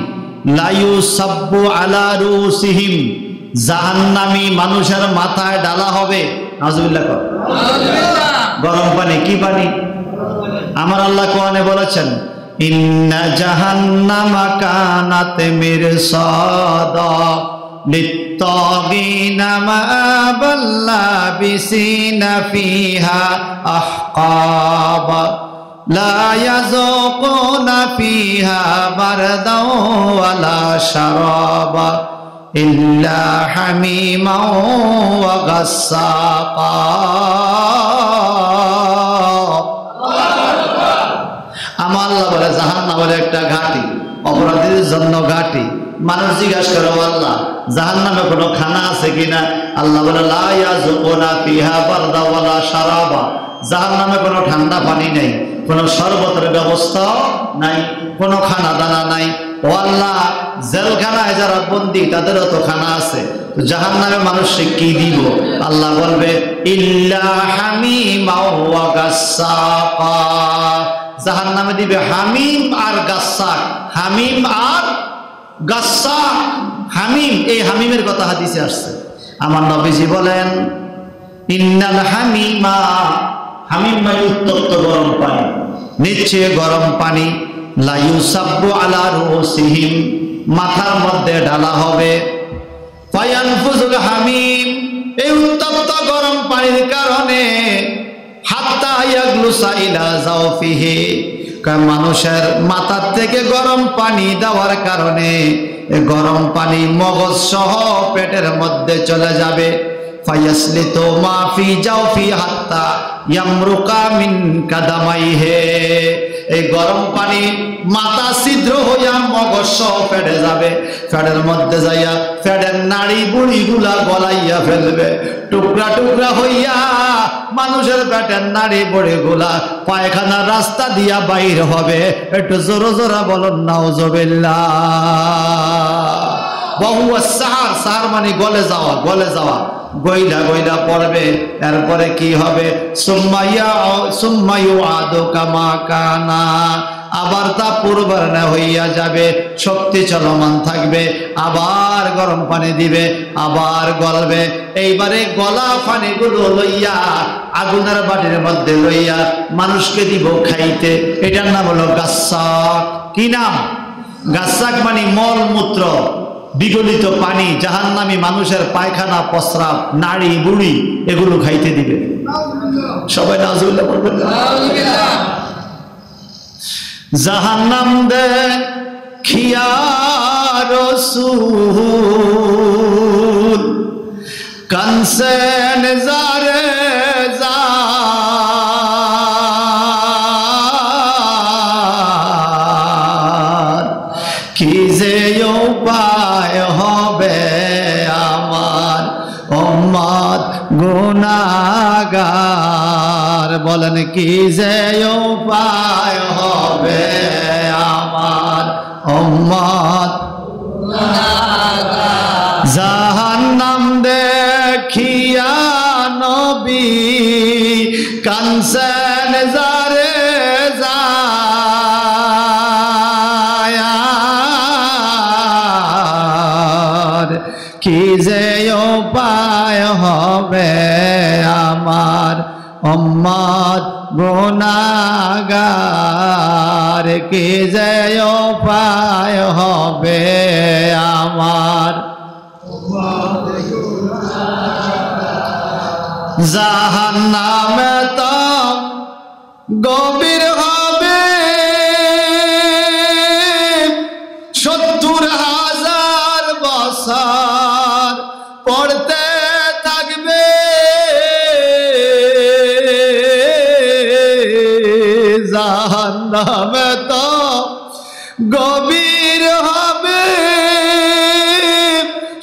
লা ইউসাব্বু আলা রুসিহিম, জাহান্নামী মানুষের মাথায় ডালা হবে। নাউজুবিল্লাহ। গরম পানি কি পানি? আমার আল্লাহ কোরআনে বলেছেন, ইন্না জাহান্নামা কানাত মিরসাদা লিত্তাগিনা মাআবাল লাবিসিনা ফিহা আহকাবা লা ইয়াযুকুনা ফিহা বারদাও ওয়ালা শারাবা ইল্লা হামিমাও ওয়া গাসসাকা। আমার আল্লাহ বলে জাহান্নাম বলে একটা ঘাটি, অপরাধীদের জন্য ঘাটি। মানুষ জিজ্ঞাসা করে আল্লাহ জাহান্নামে কোনো খানা আছে কিনা? আল্লাহ বলে লা ইয়াযুকুনা ফিহা বারদা ওয়ালা শারাবা, জাহান্নামে কোনো ঠান্ডা পানি নেই, কোনো শরবতের ব্যবস্থা নাই, কোনো খানা দানা নাই। ও আল্লাহ, জেলখানায় যারা বন্দী তাদেরও তো খানা আছে, তো জাহান্নামে মানুষকে কি দিব? আল্লাহ বলবে ইল্লা হামিমাও ওয়া গাসসাকা, জাহান্নামে দিবে হামিম আর গাসসাক। হামিম আর গাসসাক। হামিম, এই হামিমের কথা হাদিসে আসছে। আমার নবীজি বলেন ইন্নাল হামিমা, হামিম মানে উত্তপ্ত গরম পানি, নিশ্চয় গরম পানি লা ইউসাব্বু আলা রুসিহিম, মাথার মধ্যে ঢালা হবে। ফায়ানফুজুল হামিম, এই উত্তপ্ত গরম পানির কারণে হাত্তা ইয়াগলুসা ইলা জাওফিহি, মানুষের মাথার থেকে গরম পানি দেওয়ার কারণে গরম পানি মগজ সহ পেটের মধ্যে চলে যাবে। ফায়াসলিতু মা ফি জাওফি হাত্তা ইয়ামরুকা মিন কাদামাইহি, এই গরম পানি মাথা ছিদ্র হইয়া মগজ সহ পেটে যাবে, পেটের মধ্যে যাইয়া পেটের নাড়ি বুড়িগুলা গলাইয়া ফেলবে, টুকরা টুকরা হইয়া মানুষের পেটের নাড়ি বুড়িগুলা পায়খানার রাস্তা দিয়া বাইর হবে। একটু জোরে জোরে বলুন নাউজুবিল্লাহ। বহুয়া সাহার, সাহার মানে গলে যাওয়া, গলে যাওয়া, গইলা গইলা পড়বে। এরপরে কি হবে? সুম্মাইয়া আদু কামা কানা, আবার তা পূর্বের ন্যায় হইয়া যাবে, শক্তি চলমান থাকবে, আবার গরম পানি দিবে, আবার গলবে। এইবারে গলা পানিগুলো লইয়া আগুনের বাটির মধ্যে লইয়া মানুষকে দিব খাইতে। এটার নাম হলো গাসসাক। কি নাম? গাসসাক মানে মল মূত্র বিগলিত পানি, জাহান্নামী মানুষের পায়খানা প্রস্রাব নাড়ি বুড়ি এগুলো খাইতে দিবে। সবাই নাউজুবিল্লাহ বলবেন। জাহান্নাম দেখিয়া রাসূল কানসেন জারে জার, কি যে উপায় হবে আমার উম্মত গুনাহগার। বলেন কি যে উপায় হবে আমার উম্মত গুনাহগার। জাহান্নাম দেখিয়া নবী কানসেন জারে জার, কি যে উপায় হবে আমার উম্মত গুনাহগার, কি যে উপায় হবে আমার জাহান্নামে তো গভীর হবে ৭০,০০০ বছর পড়তে থাকবে জাহান্নামে তো গভীর হবে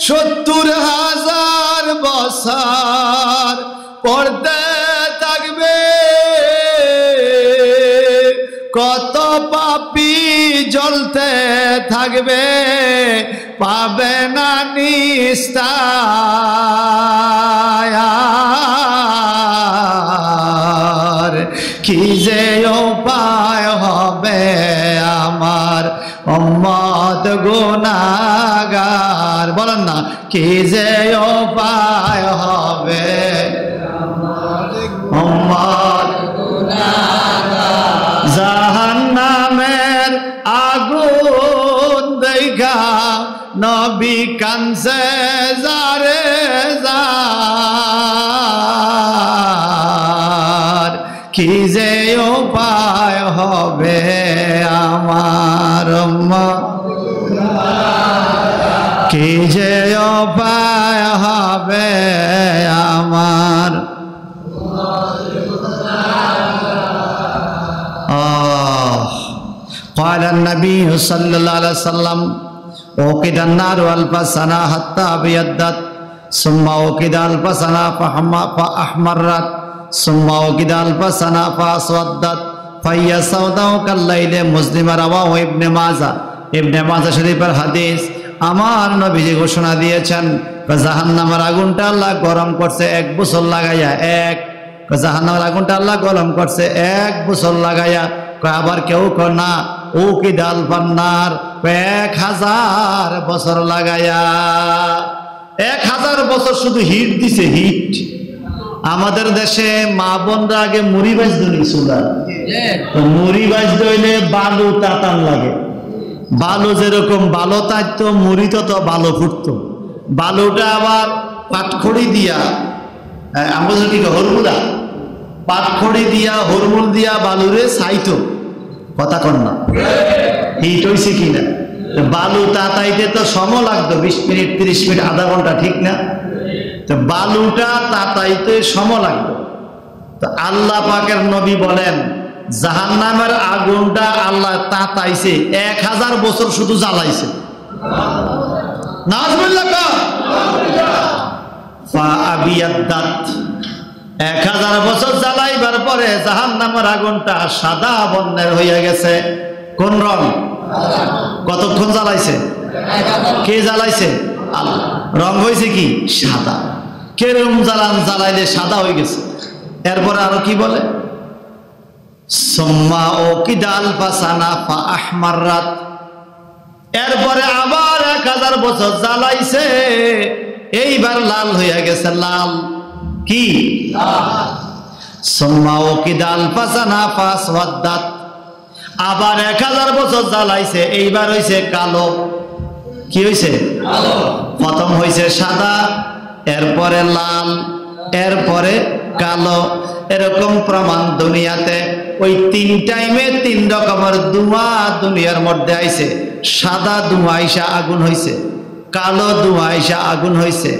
৭০,০০০ বছর পড়তে থাকবে। কত পাপী জ্বলতে থাকবে, পাবে না নিস্তার, কি যে উপায় হবে আমার উম্মত গুনাহগার। বলেন না, কি যে উপায় হবে উম্মত গুনাহগার। জাহান্নামের আগুন দেখা নবী কানছে যারে যার কি যে উপায় হবে আমার কি যে উপায় হবে আমার قال النبي صلى الله عليه وسلم اوقد النار ألف سنة حتى ابيضت ثم اوقد ألف سنة فاحمرت ثم اوقد ألف سنة فاسودت فهي سوداء كالليل مسلم رواه ابن ماجه ইবনে মাজাহ শরীফের হাদিস আমার নবীজি ঘোষণা দিয়েছেন জাহান্নামের আগুনটা আল্লাহ গরম করছে 1 বছর লাগাইয়া জাহান্নামের আগুনটা আল্লাহ গরম করছে 1 বছর লাগাইয়া আবার কেউ কয় না ও কি ডাল পান্নার 1000 বছর লাগাইয়া 1000 বছর শুধু হিট দিছে হিট আমাদের দেশে মা বোনরা আগে মুড়ি বাজতো নি সুদা মুড়ি বাজতে হইলে বালু তাতান লাগে বালু যেরকম বালো তাইতো মুড়ি তো বালো ফুটতো বালুটা আবার পাটখড়ি দিয়া আমরা কি হরমুলা পাটখড়ি দিয়া হরমুল দিয়া বালুরে ছাইতো কথা কন না হিট হইছে কিনা বালু তাতাইতে তো সময় লাগতো 20 মিনিট 30 মিনিট আধা ঘন্টা ঠিক না তো বালুটা তাতাইতে সময় লাগতো তো আল্লাহ পাকের নবী বলেন জাহান্নামের আগুনটা আল্লাহ তাতাইছে 1000 বছর শুধু জ্বালাইছে নাউজুবিল্লাহ ফা আবিয়াদ্দাত 1000 বছর জ্বালাইবার পরে জাহান্নামের আগুনটা সাদা বর্ণের হয়ে গেছে কোন রং কতক্ষণ জ্বালাইছে কে জ্বালাইছে আল্লাহ রং হয়েছে কি সাদা কেরম জ্বালাইলে সাদা হয়ে গেছে এরপরে আরো কি বলে সুম্মা উকিদাল ফাসানা ফা আহমাররাত এরপরে আবার 1000 বছর জ্বালাইছে এইবার লাল হয়ে গেছে লাল কি সুম্মা উকিদাল ফাসানা ফাসওয়াদাত আবার 1000 বছর জ্বালাইছে এইবার হইছে কালো কি হইছে কালো প্রথম হইছে সাদা এরপরে লাল এরপরে কালো এরকম প্রমাণ দুনিয়াতে ওই 3 টাইমে 3 রকমের ধোঁয়া দুনিয়ার মধ্যে আইছে সাদা ধোঁয়া আইসা আগুন হইছে কালো ধোঁয়া আইসা আগুন হইছে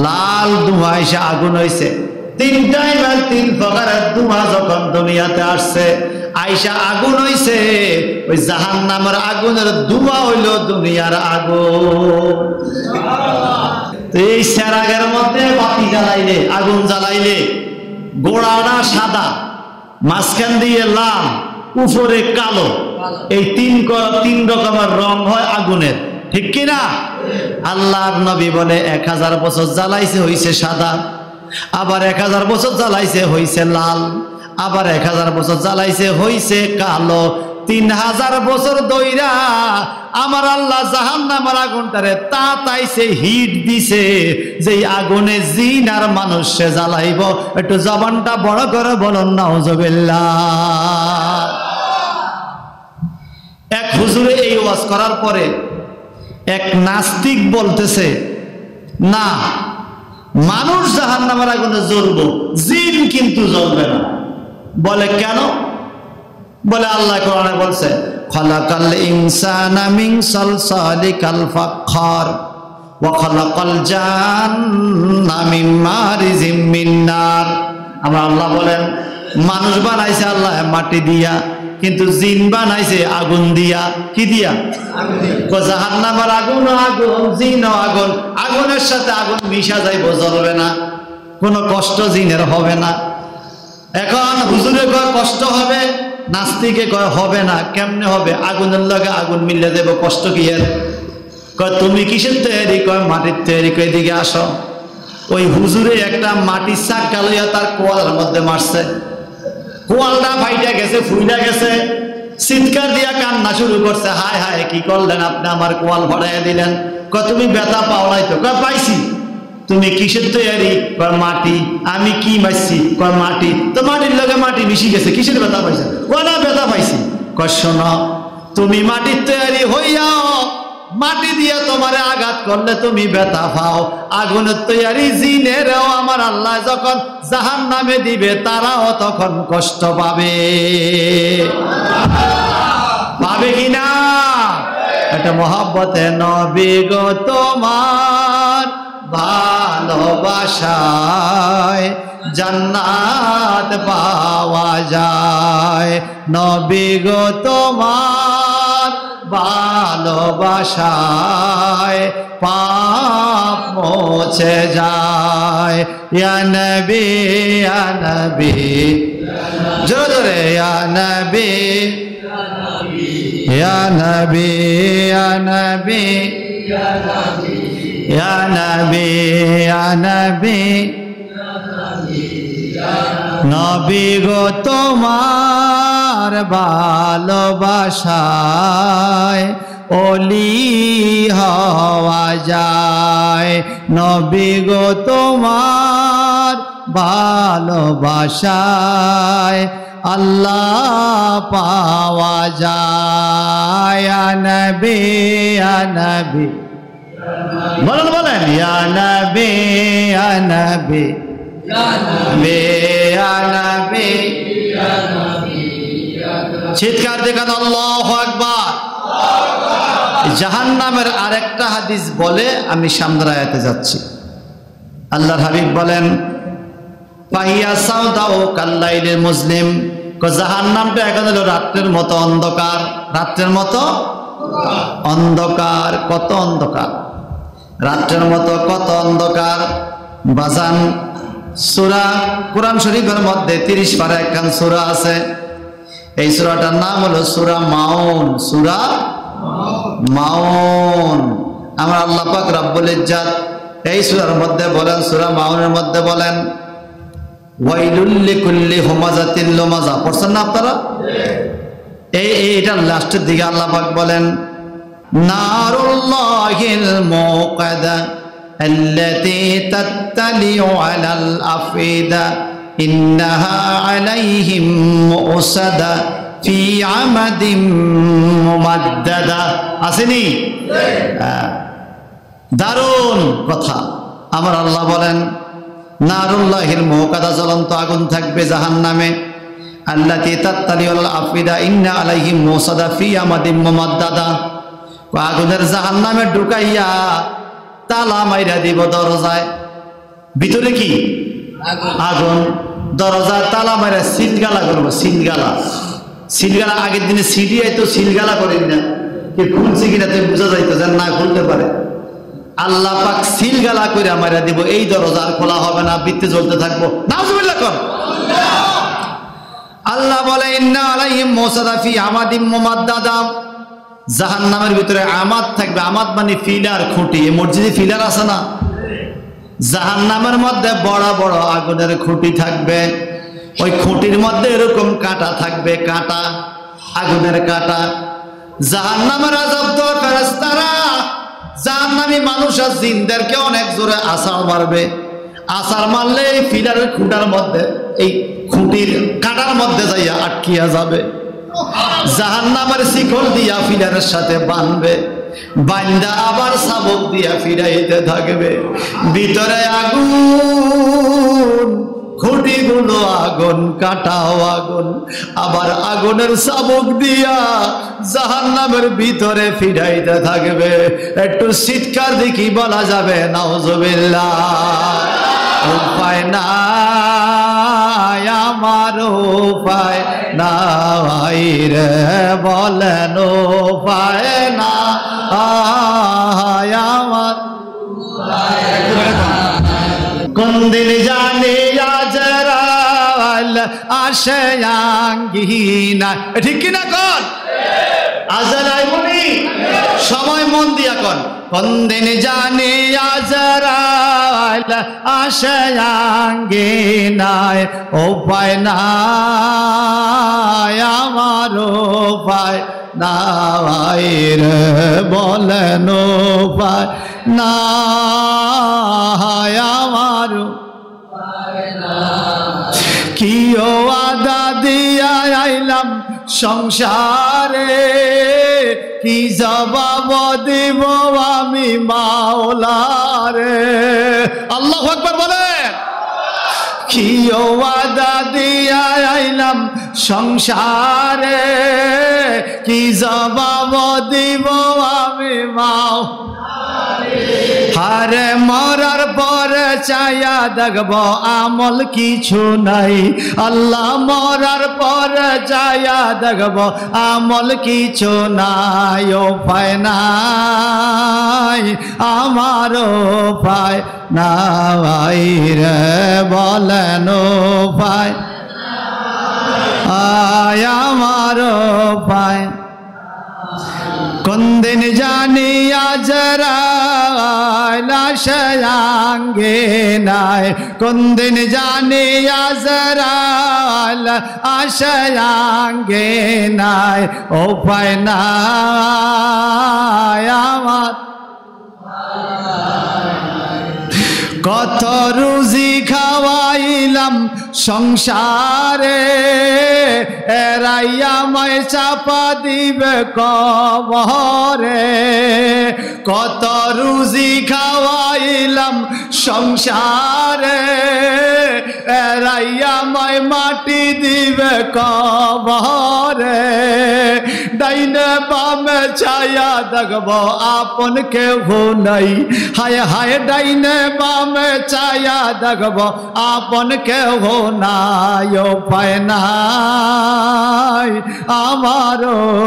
লাল ধোঁয়া আইসা আগুন হইছে 3 টাইমে 3 প্রকারের ধোঁয়া যখন দুনিয়াতে আসছে আইসা আগুন হইছে ওই জাহান্নামের আগুনের ধোঁয়া হইল দুনিয়ার আগুন এই সেরাগের মধ্যে বাতি জ্বালাইলে আগুন জ্বালাইলে গোড়াটা সাদা মাঝখান দিয়ে লাল উপরে কালো এই 3 রকমের রং হয় আগুনের ঠিক কিনা আল্লাহর নবী বলে 1000 বছর জ্বালাইছে হইছে সাদা আবার 1000 বছর জ্বালাইছে হইছে লাল আবার 1000 বছর জ্বালাইছে হইছে কালো 3000 বছর দইরা আমার আল্লাহ জাহান্নামের আগুনটারে তাতাইছে হিট দিছে যেই আগুনে জিন আর মানুষ সে জ্বালাইব একটু জবানটা বড় করে বলুন নাউজুবিল্লাহ এক হুজুরে এই ওয়াজ করার পরে এক নাস্তিক বলতেছে না মানুষ জাহান্নামের আগুনে জ্বলবে জিন কিন্তু জ্বলবে না বলে কেন বলে আল্লাহ কোরআনে বলছে খালাকাল ইনসানা মিন সালসালিকাল ফাখর ওয়া খালাকাল জান্না মিন মারিজিম মিন নার আমরা আল্লাহ বলেন মানুষ বানাইছে আল্লাহ মাটি দিয়া কিন্তু জিন বানাইছে আগুন দিয়া কি দিয়া আগুন দিয়া জাহান্নামের আগুন আগুন জিন আগুন আগুনের সাথে আগুন মিশা যাইব জ্বলবে না কোনো কষ্ট জিনের হবে না এখন হুজুরে কয় কষ্ট হবে নাস্তিকে কয় হবে না কেমনে হবে আগুনের লগে আগুন মিলে দেব কষ্ট কি এর কয় তুমি কিসের তৈরি কয় মাটির তৈরি কয় দিকে আসো ওই হুজুরে একটা মাটির চাক্কা লইয়া তার কোয়ালের মধ্যে মারছে কোয়ালটা ফাইটা গেছে ফুইলা গেছে চিৎকার দিয়া কান্না শুরু করছে হায় হায় কি করলেন আপনি আমার কোয়াল ভরাইয়া দিলেন কয় তুমি ব্যথা পাও নাই তো কয় পাইছি তুমি কিসের তৈরি কয় মাটি আমি কি মারছি কয় মাটি তো মাটির লগে মাটি মিশি গেছে কিসের ব্যথা পাইছে কয় না ব্যথা পাইছি কয় শোনো তুমি মাটির তৈরি হইয়াও মাটি দিয়ে তোমারে আঘাত করলে তুমি ব্যথা পাও, আগুনের তৈরি জিনেরাও আমার আল্লাহ যখন জাহান্নামে দিবে তারাও তখন কষ্ট পাবে। পাবে কিনা? এটা মহব্বতে নবী গো তোমার ভালোবাসায় জান্নাত পাওয়া যায়। নবী গো তোমার ভালোবাসায় পাপ মুছে যায়। ইয়া নবী ইয়া নবী, জোরে জোরে ইয়া নবী ইয়া নবী ইয়া নবী ইয়া নবী ইয়া নবী। নবী গো তোমার ভালোবাসায় ওলি হওয়া যায়। নবী গো তোমার ভালোবাসায় আল্লাহ পাওয়া যায়। ইয়া নবী ইয়া নবী, বলেন বলেন ইয়া নবী ইয়া নবী চিৎকার দেখান আল্লাহু আকবার। জাহান্নামের আরেকটা হাদিস বলে আমি সামনের আয়াতে যাচ্ছি। আল্লাহর হাবিব বলেন ফাহিয়া সাউদাউ কাল্লাইলিল মুসলিম, জাহান্নামটা এখন হলো রাত্রের মতো অন্ধকার। রাত্রের মতো অন্ধকার, কত অন্ধকার, রাত্রের মতো কত অন্ধকার। বাজান সূরা কোরআন শরীফের মধ্যে 30 পারা একখান সূরা আছে। এই সূরাটার নাম হলো সূরা মাউন। সূরা মাউন। আমার আল্লাহ পাক রব্বুল ইজ্জাত এই সূরার মধ্যে বলেন, সূরা মাউনের মধ্যে বলেন ওয়াইলুল লিকুল্লি হুমাযাতিল লুমাযা। পড়ছেন না আপনারা? এইটা লাস্টের দিকে আল্লাহ পাক বলেন নারুল্লাহিল মুকাদা التي تطلع على الأفئدة إنها عليهم مؤصدة في عمد ممددة। আসেনি? দারুণ কথা। আমার আল্লাহ বলেন নারুল্লাহিল মুকাদা, জ্বলন্ত আগুন থাকবে জাহান্নামে। আল্লাতী তাত্তালিউল আফিদা ইন্না আলাইহিম মুসাদা ফি আমাদিম মুমাদ্দাদা। আগুনের জাহান্নামে ঢুকাইয়া তালা মাইরা দিব দরজায়। ভিতরে কি আগুন, দরজায় তালা মাইরা সিলগালা করবো। সিলগালা, সিলগালা আগের দিনে সিডি আইতো, সিলগালা করেন না, কে খুলছে কিনা তো বোঝা যাইতো যে না খুলতে পারে। আল্লাহ পাক সিলগালা করে মাইরা দিব, এই দরজা আর খোলা হবে না, বৃত্তে জ্বলতে থাকবো। নাউজুবিল্লাহ কর। আল্লাহ বলে ইন্না আলাইহিম মুসাদা ফি আমাদিম মুমাদ্দাদা, জাহান্নামের ভিতরে আমাদ থাকবে। আমাদ মানে ফিলার, খুঁটি। এই মসজিদে ফিলার আছে না? জাহান্নামের মধ্যে বড় বড় আগুনের খুঁটি থাকবে। ওই খুঁটির মধ্যে এরকম কাঁটা থাকবে, কাঁটা, আগুনের কাঁটা। জাহান্নামের আযাব তো ফেরেশতারা জাহান্নামী মানুষ আর জিনদেরকে অনেক জোরে আছাড় মারবে। আছাড় মারলে এই ফিলারের খুঁটার মধ্যে, এই খুঁটির কাঁটার মধ্যে যাইয়া আটকিয়া যাবে। জাহান্নামের শিকল দিয়া ফিলারের সাথে বাঁধবে, বান্দা আবার শাবক দিয়া ফিরাইতে থাকবে। ভিতরে আগুন, খুঁটিগুলো আগুন, কাটাও আগুন, আবার আগুনের শাবক দিয়া জাহান্নামের ভিতরে ফিরাইতে থাকবে। একটু চিৎকার দেখি বলা যাবে নাউজুবিল্লাহ। উপায় নাই আমার, উপায় নাই রে বলেন, উপায় না আমার। কোন দিন জানি আজরাইল আসে আঙ্গিনা, ঠিক কিনা কন? আজরাইল বলি সময় মন দিয়া কন। কোন দিন জানি আজরাইল আসে আঙ্গিনায়, উপায় নাই আমার, উপায় নাই রে বলেন, উপায় নাই আমার। কি ওয়াদা দিয়া আইলাম সংসারে, কি জবাব দিব আমি মাওলারে। আল্লাহু আকবার বলেন। কি ওয়াদা দিয়া আইলাম সংসারে, কি জবাব দিব আমি হারে। মরার পরে চায়া দেখব আমল কিছু নাই আল্লাহ, মরার পরে চায়া দেখব আমল কিছু নাই। উপায় নাই আমার, উপায় নাই রে বলেন উপায় আয় আমার উপায়। কোন দিন জানি আজরাইল আসে নাই, কোন দিন জানি আজরাইল আসে নাই। উপায় নাই আমার, কত রুজি খাওয়াইলাম সংসারে, এরাইয়া আমায় চাপা দিবে কবরে। কত রুজি খাওয়াইলাম সংসারে, এরাইয়া আমায় মাটি দিবে কবরে। ডাইনে বামে ছায়া দেখব আপন কেউ নাই, হায় হায় ডাইনে বামে ছায়া দেখব আপন কেউ নাই। উপায় নাই আমার,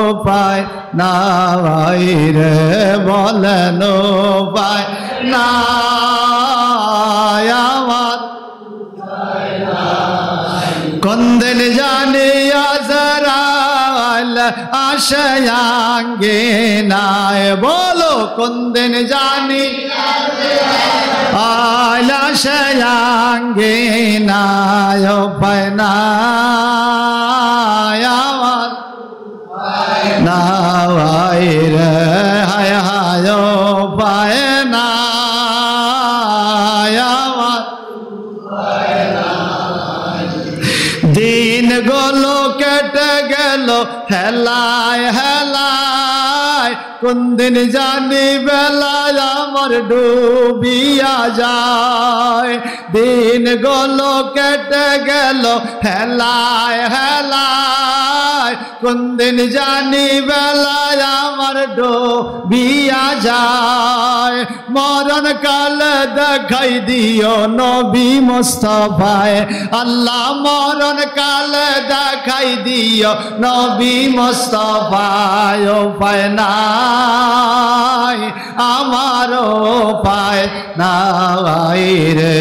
উপায় নাই রে বলেন উপায় নাই আমার। কোন দিন জানি আজরাইল আসে নাই, বলো কোন দিন জানি আসে নাই। উপায় নাই আমার, নাই রে হায় হায় উপায় নাই আমার। দিন গুলো কেটে গেল হেলায় হেলায়, কোন দিন জানি বেলায় আমার ডুবিয়া যায়। দিন গুলো কেটে গেল হেলায় হেলায়, কোন দিন জানি বেলায় আমার ডুবিয়া যায়। মরণ কালে দেখাই দিও নবী মুস্তাফায় আল্লাহ, মরণ কালে দেখাই দিও নবী মুস্তাফায়। উপায় নাই আমার, উপায় নাই রে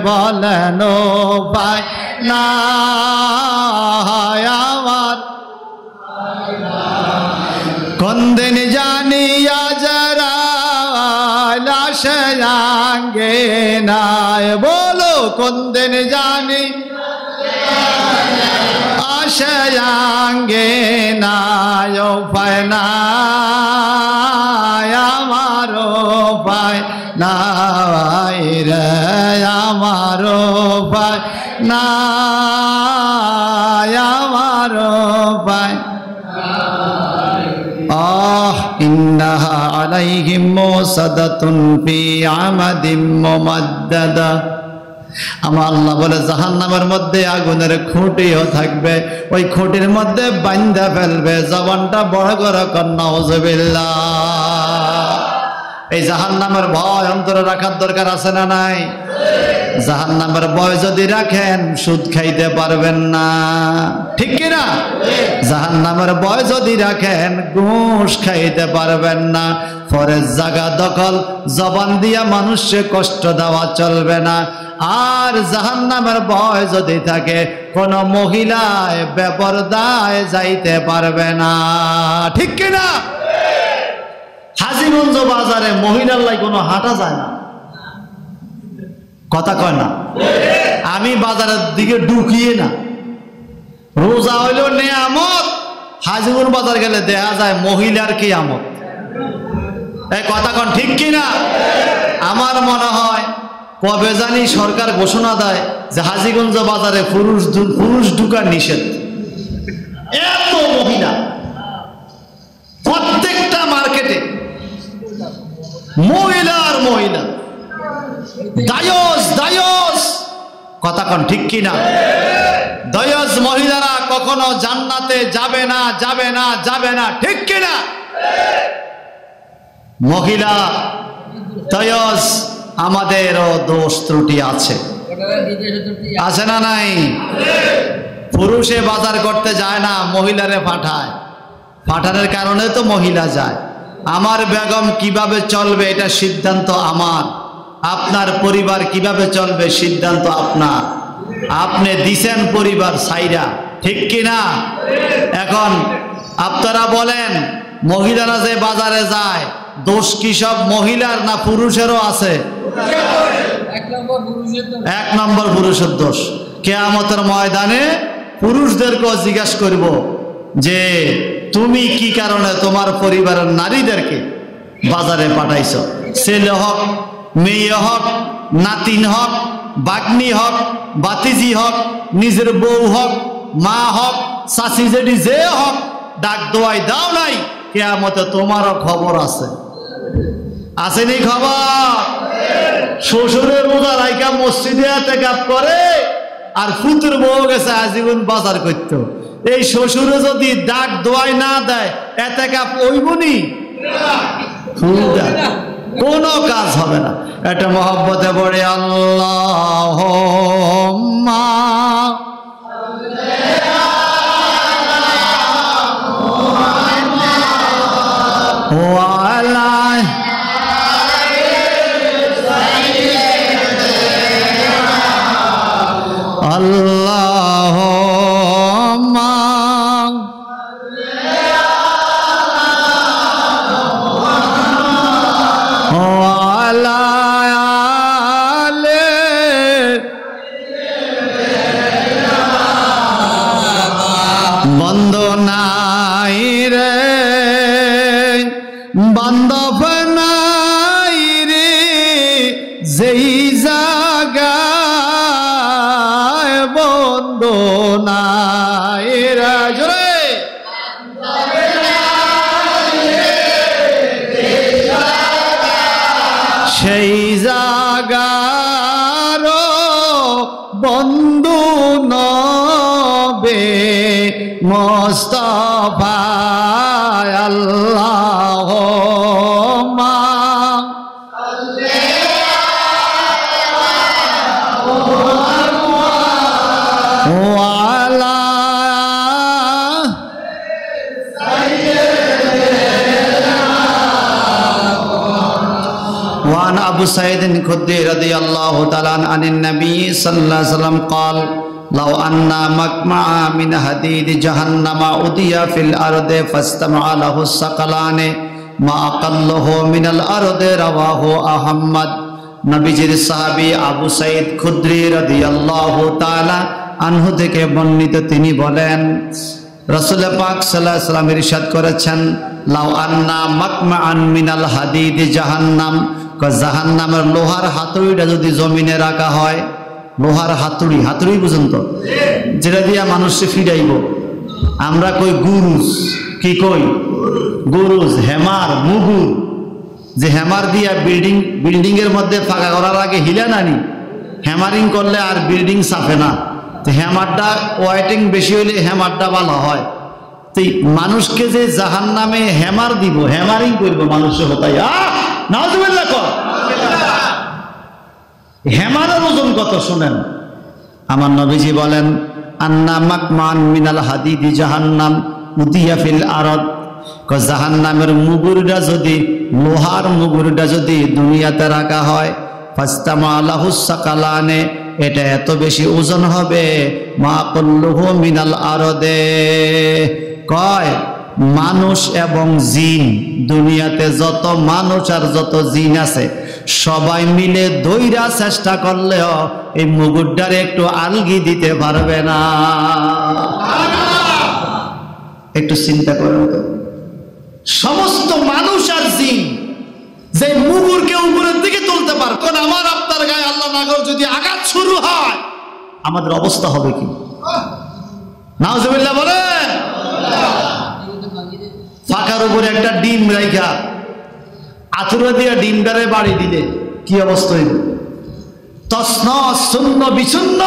বলেন উপায় নাই আমার। কোন দিন জানি আজরাইল আসে নাই, বলো কোন দিন জানি আসে নাই। উপায় নাই আমার, উপায় নাই রে আমার, উপায় নাই আমার, উপায়। ইন্নাহা আলাইহিম মুসাদাতুন ফি আমাদিম মুমাদ্দাদা। আমার আল্লাহ বলে জাহান্নামের মধ্যে আগুনের খুঁটিও থাকবে, ওই খুঁটির মধ্যে বান্ধা ফেলবে। জবানটা বড় করে কর নাউযুবিল্লাহ। এই জাহান্নামের ভয় অন্তরে রাখার দরকার আছে না নাই? জাহান্নামের ভয় যদি রাখেন সুদ খাইতে পারবেন না, ঠিক কিনা? জাহান্নামের ভয় যদি রাখেন ঘুষ খাইতে পারবেন না। ফরেজ জায়গা দখল জবান দিয়া মানুষকে কষ্ট দেওয়া চলবে না। আর জাহান্নামের ভয় যদি থাকে কোন মহিলায় বেপরদায় যাইতে পারবে না, ঠিক কিনা? হাজীগঞ্জ বাজারে মহিলার লাই কোনো হাঁটা যায় না, কথা কয় না। আমি বাজারের দিকে ঢুকিয়ে না, রোজা হইল নেয়ামত, হাজীগঞ্জ বাজার গেলে দেখা যায় মহিলার কিয়ামত। এই কথা কন ঠিক কিনা? আমার মনে হয় কবে জানি সরকার ঘোষণা দেয় যে হাজীগঞ্জ বাজারে পুরুষ ঢুকার নিষেধ। এত মহিলা, প্রত্যেকটা মহিলার মহিলা, দায়স দায়স, কথা কোন ঠিক কিনা? দায়স মহিলারা কখনো জান্নাতে যাবে না, যাবে না, যাবে না, ঠিক কিনা? মহিলা দায়স আমাদেরও দোষ ত্রুটি আছে, আছে না নাই? পুরুষে বাজার করতে যায় না, মহিলারে পাঠায়, পাঠানোর কারণে তো মহিলা যায়। আমার বেগম কিভাবে চলবে এটা সিদ্ধান্ত আমার, আপনার পরিবার কিভাবে চলবে সিদ্ধান্ত আপনার। আপনি দিছেন পরিবার সাইরা, ঠিক কিনা? এখন আপনারা বলেন, মহিলারা যে বাজারে যায় দোষ কি সব মহিলার না পুরুষেরও আছে? এক নম্বর পুরুষের দোষ। কিয়ামতের ময়দানে পুরুষদেরকেও জিজ্ঞাসা করব যে তুমি কি কারণে তোমার পরিবারের নারীদেরকে বাজারে পাঠাইছো? ছেলে হোক, মেয়ে হোক, নাতিন হোক, বাগ্নি হোক, বাতিজি হোক, নিজের বউ হোক, মা হোক, চাচি জেঠি যে হোক, ডাক দোয়াই দাও নাই? কিয়ামতে তোমারও খবর আছে, আসেনি খবর? শ্বশুরের রোজা রাইকা মসজিদে এতেকাফ করে আর ফুতুর বউ গেছে আজীবন বাজার করতে, এই শ্বশুরে যদি ডাক দোয়াই না দেয় এতেকাফ হইবনি? কোনো কাজ হবে না। এটা মহব্বতে পড়ে আল্লাহুম্মা ওয়া আলা আল্লাহুম্মা ওয়া আলা আলি বন্দনাই রে, বান্ধব নাই রে যেই জায়গায় বন্ধু নাই রে, জোরে সেই জায়গার বন্ধু নবে মুস্তাফা আল্লাহুম্মা ওয়া আলা وعن أبو سعيد الخدري رضي الله تعالى عن النبي صلى الله عليه وسلم قال لو أن مقمعا من حديد جهنم أودي في الأرض فاستمع له الثقلان ما أقله من الأرض رواه أحمد। নবীজির সাহাবী আবু সাঈদ খুদরি রাদিয়াল্লাহু তাআলা আনহু থেকে বর্ণিত, তিনি বলেন রাসূল পাক সাল্লাল্লাহু আলাইহি ওয়াসাল্লাম ইরশাদ করেছেন, লাউ আন্না মাকমাআন মিনাল হাদিদ জাহান্নাম, জাহান্নামের লোহার হাতুড়িটা যদি জমিনে রাখা হয়, লোহার হাতুড়ি, হাতুড়ি বুঝুন তো, যেটা দিয়া মানুষকে ফিরাইব, আমরা কই গুরুজ, কি কই গুরুজ, হেমার, মুগুর, যে হেমার দিয়া বিল্ডিং এর মধ্যে ফাঁকা করার আগে হিলা নানি, হ্যামারিং করলে আর বিল্ডিং সাফে না, তো হ্যামারটা ওয়েটিং বেশি হইলে হ্যামারটা ভালো হয়। তো মানুষকে যে জাহান্নামে হ্যামার দিব, হ্যামারিং করবো মানুষের হতাই, নাউজুবিল্লাহ কর, হ্যামারের ওজন কত শুনেন। আমার নবীজি বলেন, আন্না মাকমান মিনাল হাদিদি জাহান্নাম উদিয়া ফিল আরদ, জাহান্নামের মুগুরটা যদি, লোহার মুগুরটা যদি দুনিয়াতে রাখা হয়, ফাস্তামা লাহুস সাকালানে, এটা এত বেশি ওজন হবে, মা কুল্লুহু মিনাল আরদে, কয় মানুষ এবং জিন, দুনিয়াতে যত মানুষ আর যত জিন আছে সবাই মিলে দইরা চেষ্টা করলেও এই মুগুরটারে একটু আলগি দিতে পারবে না। একটু চিন্তা করেন তো, সমস্ত মানুষ আর জিন যে মুগুরকে উপরের দিকে তুলতে পারে, কোন আমার আপনার গায়ে আল্লাহ না করে যদি আঘাত শুরু হয় আমাদের অবস্থা হবে কি? নাউজুবিল্লাহ বলেন। ফাঁকার উপরে একটা ডিম রাইখা আতুরা দিয়া ডিমটারে বাড়ি দিলে কি অবস্থা হইল? তছনছ শূন্য বিচ্ছিন্ন।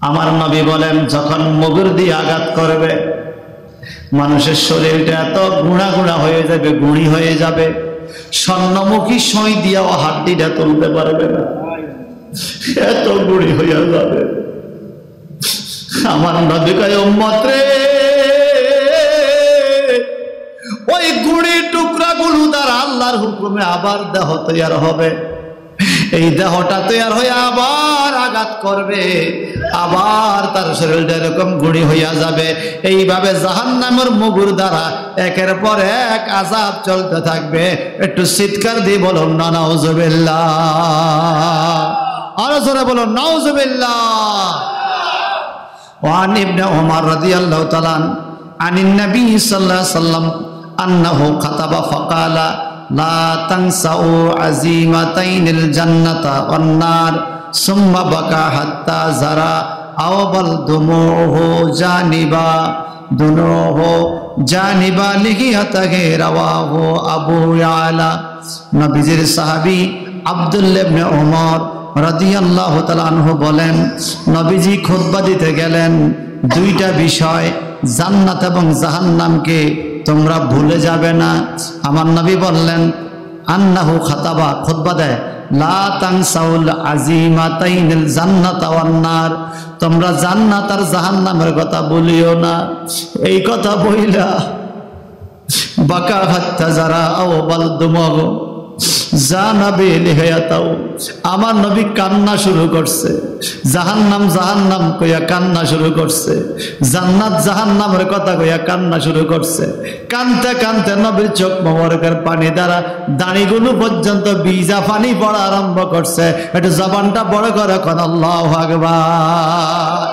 আমার নবী বলেন যখন মুগুর দিয়ে আঘাত করবে মানুষের শরীরটা এত গুঁড়া গুঁড়া হয়ে যাবে, গুঁড়ি হয়ে যাবে, স্বর্ণমুখী সই দিয়াও হাড্ডিটা তুলতে পারবে না, এত গুঁড়ি হইয়া যাবে। আমার নবী কয় উম্মত রে, ওই গুঁড়ি টুকরা গুলো দ্বারা আল্লাহর হুকুমে আবার দেহ তৈয়ার হবে। এই দেহটা তৈয়ার হয়ে আবার আঘাত করবে, আবার তার শরীরটা এরকম গুঁড়ি হইয়া যাবে। এইভাবে জাহান্নামের মুগুর দ্বারা একের পর এক আযাব চলতে থাকবে। একটু চিৎকার দিয়ে বলুন না নাউজুবিল্লাহ, আরো জোরে বলুন নাউজুবিল্লাহ। ওয়ান ইবনে ওমর রাদিয়াল্লাহু তাআলা আনিন নবী সাল্লাল্লাহু আলাইহি ওয়াসাল্লাম আন্নাহু খাতাবা ফাকালা লা তানসাউ আযীমাতাইনিল জান্নাতা ওয়ান নার সুম্মা বাকা হাত্তা যারা আও বাল দুমুহু জানিবা দুনুহু জানিবা লিহিয়াতাহে রাওয়াহু আবু ইয়ালা। নবীজির সাহাবী আব্দুল্লাহ ইবনে ওমর রাদিয়াল্লাহু তাআলা আনহু বলেন, নবীজি খুতবা দিতে গেলেন, দুইটা বিষয় জান্নাত এবং জাহান্নামকে তোমরা ভুলে যাবে না। আমার নবী বললেন আন্নাহু খাতাবা, খুতবা দেয়, লা তানসাউল আযীমাতাইনিল জান্নাত ওয়ান নার, তোমরা জান্নাত আর জাহান্নামের কথা বলিও না। এই কথা বইলা বাকা হাত্তা যারা আও বাল দুমাগো জানাবে লিহায়াতাও, আমার নবী কান্না শুরু করছে। জাহান্নাম জাহান্নাম কইয়া কান্না শুরু করছে, জান্নাত জাহান্নামের কথা কইয়া কান্না শুরু করছে। কানতে কানতে নবীর চোখ মোবারকের পানি দ্বারা দাড়িগুলো পর্যন্ত ভিজা পানি পড়া আরম্ভ করছে। একটু জবানটা বড় করে কোন আল্লাহু আকবার।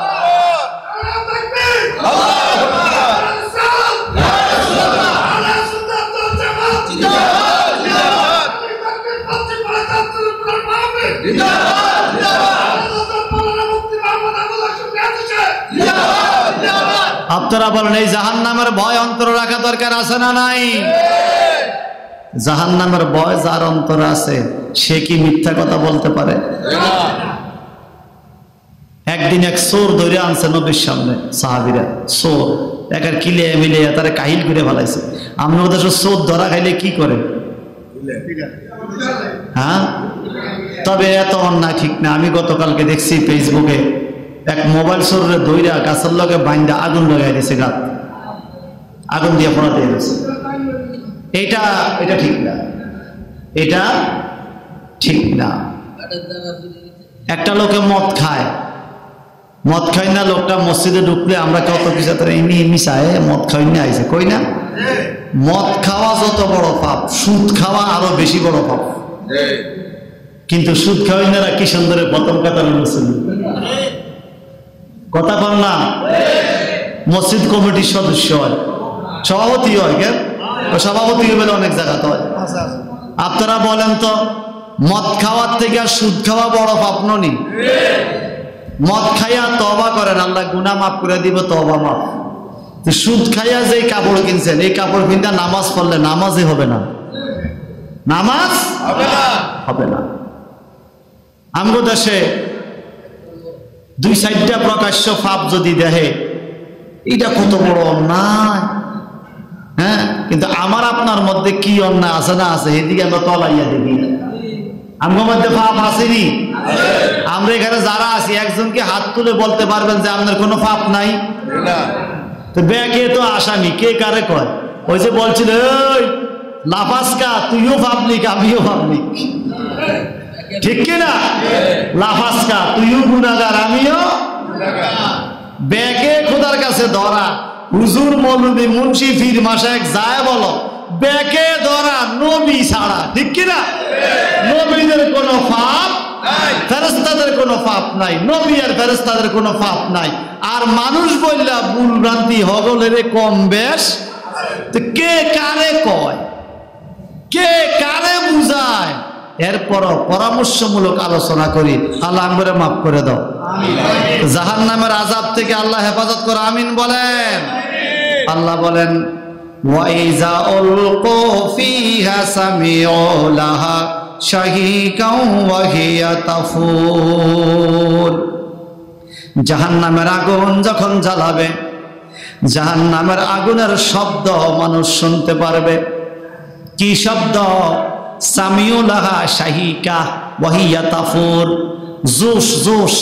আপনারা বলেন এই জাহান্নামের ভয় অন্তর রাখা দরকার আছে না নাই? জাহান্নামের ভয় যার অন্তর আছে সে কি মিথ্যা কথা বলতে পারে? একদিন এক চোর ধরে আনছে নবীর সামনে সাহাবীরা, চোর একার কিলে মিলে তারা কাহিল করে ফেলাইছে। আমরা ওদের চোর ধরা খাইলে কি করে? হ্যাঁ, তবে এত অন্যায় ঠিক না। আমি গতকালকে দেখছি ফেসবুকে এক মোবাইল চোরের দইরা গাছের লগে বাইন্দা আগুন লাগাই দিয়েছে, গাছ আগুন দিয়ে পড়া দিয়ে দিয়েছে। এটা ঠিক না, এটা ঠিক না। একটা লোকে মদ খায়, মদ খাই না লোকটা মসজিদে ঢুকলে আমরা কত কিছু মিশায় মদ খাই না আইছে, কই না? মদ খাওয়া যত বড় পাপ, সুদ খাওয়া আরো বেশি বড় পাপ। কিন্তু সুদ খাওয়াই না কি সুন্দর প্রথম কথা কথা বল না, মসজিদ কমিটির সদস্য হয়, সভাপতি হয়, কেন সভাপতি বলে অনেক জায়গাতে হয়। আপনারা বলেন তো মদ খাওয়ার থেকে আর সুদ খাওয়া বড় পাপ ননি? মদ খাইয়া তওবা করেন, আল্লাহ গুনাহ মাফ করে দিব, তওবা মাফ। সুদ খাইয়া যে কাপড় কিনছেন এই কাপড় কিনতে নামাজ পড়লে নামাজই হবে না, নামাজ হবে না। আমগো দেশে দুই সাইডটা প্রকাশ্য পাপ যদি দেখে এটা কত বড় অন্যায়, হ্যাঁ, কিন্তু আমার আপনার মধ্যে কি অন্যায় আছে না আছে এদিকে আমরা তলাইয়া দেখি। আমগো মধ্যে পাপ আসেনি? আমরা এখানে যারা আছি একজনকে হাত তুলে বলতে পারবেন যে আপনার কোনো পাপ নাই? তো ব্যাগে তো আসামি, কে কারে কয়? ওই যে বলছিল ওই লাফাসকা, তুইও পাবলিক আমিও পাবলিক, ঠিক কিনা? লাফাসকা, তুইও গুনাহগার আমিও ব্যাগে খোদার কাছে ধরা। হুজুর মৌলবি মুন্সি ফির মাসায়েক যায় বলো ব্যাগে ধরা নবী ছাড়া, ঠিক কিনা? নবীদের কোনো পাপ, ফেরেশতাদের কোনো পাপ নাই, নবী আর ফেরেশতাদের কোনো পাপ নাই। আর মানুষ বললা ভুল ভ্রান্তি হগলের কম বেশ, তো কে কারে কয়, কে কারে বুঝায়? এরপরও পরামর্শমূলক আলোচনা করি। আল্লাহ আমাদের মাফ করে দাও, জাহান্নামের আযাব থেকে আল্লাহ হেফাজত করো, আমিন বলেন। আল্লাহ বলেন وإذا ألقوا فيها سمعوا لها شهيقا وهي تفور জাহান্নামের আগুন যখন জ্বালাবে, জাহান্নামের আগুনের শব্দ মানুষ শুনতে পারবে। কি শব্দ? সামিউ লাহা শাহিকা ওয়াহিয়া তাফুর। জোশ জোশ,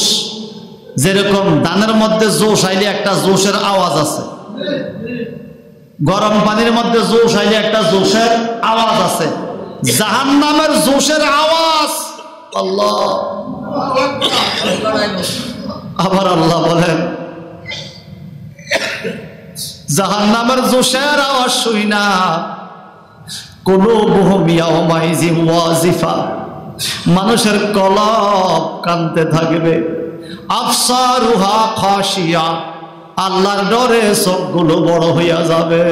যেরকম ধানের মধ্যে জোশ আইলে একটা জোশের আওয়াজ আছে, গরম পানির মধ্যে জোশ আইলে একটা জোশের আওয়াজ আছে, জাহান্নামের জোশের আওয়াজ। আল্লাহ, আবার আল্লাহ বলেন জাহান্নামের জোশের আওয়াজ শুই না কুলুবুহুম ইয়াওমাইযিন ওয়াজিফা, মানুষের কলব কাঁদতে থাকবে। আবসারুহা খাশিয়া, আল্লাহর ডরে চোখগুলো বড় হইয়া যাবে।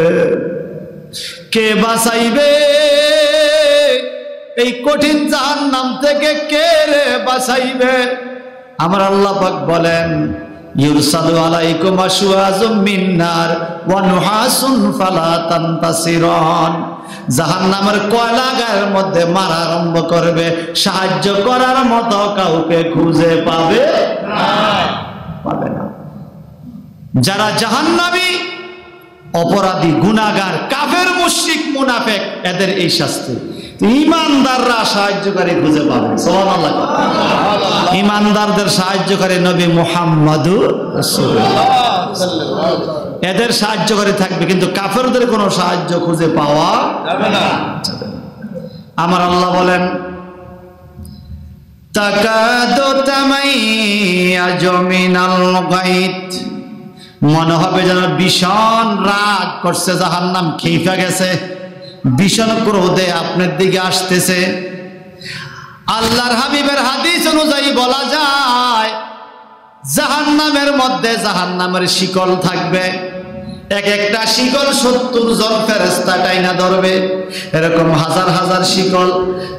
কে বাঁচাইবে এই কঠিন জাহান্নাম থেকে? কে রে বাঁচাইবে? আমার আল্লাহ পাক বলেন ইউরসালু আলাইকুম আশওয়াজুম মিন নার ওয়া নুহাসুন ফালা তানতাসিরান। জাহান্নামের কয়লাগারের মধ্যে মারা আরম্ভ করবে, সাহায্য করার মতো কাউকে খুঁজে পাবে না। যারা জাহান্নামী, অপরাধী, গুনাহগার, কাফের, মুশরিক, মুনাফিক, এদের এই শাস্তি। ঈমানদাররা সাহায্যকারী খুঁজে পাবে। সুবহানাল্লাহ। ঈমানদারদের সাহায্যকারী নবী মুহাম্মদুর রাসূলুল্লাহ, এদের সাহায্যকারী থাকবে, কিন্তু কাফেরদের কোনো সাহায্য খুঁজে পাওয়া যাবে না। আমার আল্লাহ বলেন তাকাদু তামাইয়াজু মিনাল গায়ত, মনে হবে যেন ভীষণ রাগ করছে জাহান্নাম, খেইফা গেছে, ভীষণ ক্রোধে আপনার দিকে আসতেছে। আল্লাহর হাবিবের হাদিস অনুযায়ী বলা যায় জাহান্নামের মধ্যে জাহান্নামের শিকল থাকবে, এক একটা শিকল 70 জন ফেরেশতা টাইনা ধরবে। এরকম হাজার হাজার শিকল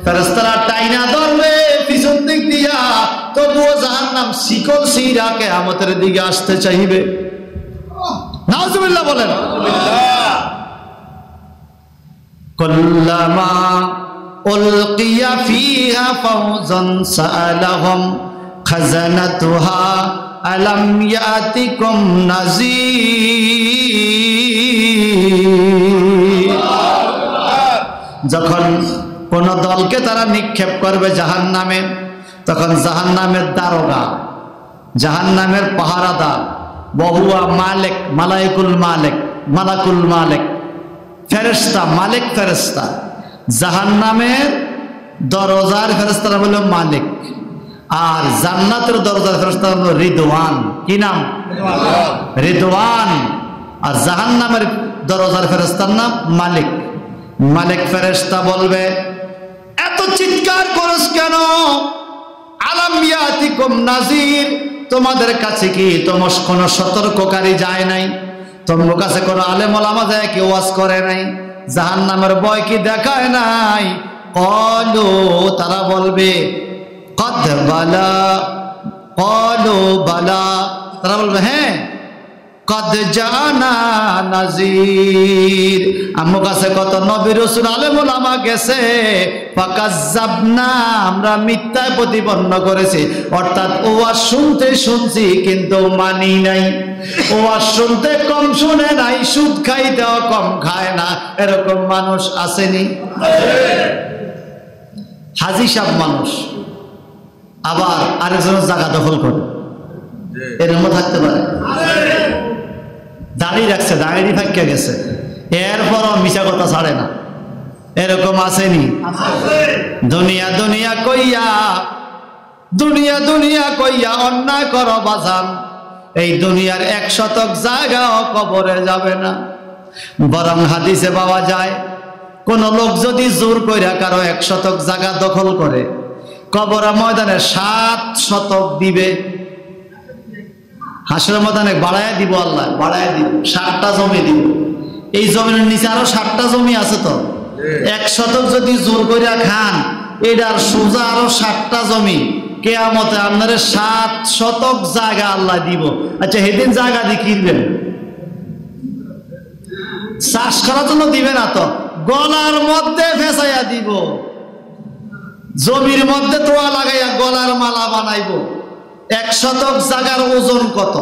ফেরেশতারা টাইনা ধরবে পিছন দিক দিয়া, তবুও জাহান্নাম শিকল ছিঁড়া কিয়ামতের দিকে আসতে চাইবে। নাউজুবিল্লাহ বলেন। কুল্লামা উলকিয়া ফিহা ফাওজান সাআলাহুম খাজানাতুহা আলাম ইয়াতিকুম নাযীর। যখন কোন দলকে তারা নিক্ষেপ করবে জাহান্নামে, তখন জাহান্নামের দারোগা, জাহান্নামের পাহারাদার, বহুয়া মালিক, মালাকুল মালিক, ফেরেশতা, মালিক ফেরেশতা, জাহান্নামের দরজার ফেরেশতারা হলো মালিক, আর জান্নাতের দরজার ফেরেশতা হলো রিদওয়ান। কি নাম? রিদওয়ান। আর জাহান্নামের দরজার ফেরেশতার নাম মালিক। মালিক ফেরেশতা বলবে এত চিৎকার করছ কেন? আলাম ইয়াতিকুম নাযীর, তোমাদের কাছে কি তোমার কোনো সতর্ককারী যায় নাই? তোমার কাছে কোনো আলেম ওলামা যায় কি ওয়াজ করে নাই? জাহান্নামের ভয় কি দেখায় নাই? ক্বালু, তারা বলবে কদ বালা, ক্বালু বালা, তারা বলবে হ্যাঁ, কদ জানা নাযীর, আমার কাছে কত নবী রাসূল আলেম ওলামা গেছে, ফাকাজ্জাবনা, আমরা মিথ্যায় প্রতিপন্ন করেছি। অর্থাৎ ওয়াজ শুনতে শুনছি কিন্তু মানি নাই, ওয়াজ শুনতে কম শুনে নাই, সুদ খাইতেও কম খায় না, এরকম মানুষ আসেনি? হাজি সাহেব মানুষ, আবার আরেকজনের জায়গা দখল করে, এরকম থাকতে পারে। দাঁড়িয়ে রাখছে, দাঁড়িয়ে ফাঁকিয়ে গেছে, এরপরও মিশা কথা ছাড়ে না, এরকম আসেনি? দুনিয়া দুনিয়া কইয়া, দুনিয়া দুনিয়া কইয়া অন্যায় করো বাজান, এই দুনিয়ার 1 শতক জায়গাও কবরে যাবে না। বরং হাদিসে পাওয়া যায় কোন লোক যদি জোর কইরা কারো 1 শতক জায়গা দখল করে, কবর ময়দানে 7 শতক দিবে। হাসরের ময়দানে বাড়ায় দিব, আল্লাহ বাড়ায় দিব, 7টা জমি দিব। এই জমির নিচে আরো 7টা জমি আছে, তো 1 শতক যদি জোর কইরা খান, এটার সোজা আরো 7টা জমি, কিয়ামতে আপনারে 7 শতক জায়গা আল্লাহ দিব। আচ্ছা, সেদিন জায়গা দিয়ে কিনবেন? চাষ করার জন্য দিবে না তো, গলার মধ্যে ফেসাইয়া দিব, জমির মধ্যে তোয়া লাগাইয়া গলার মালা বানাইব। 1 শতক জায়গার ওজন কত?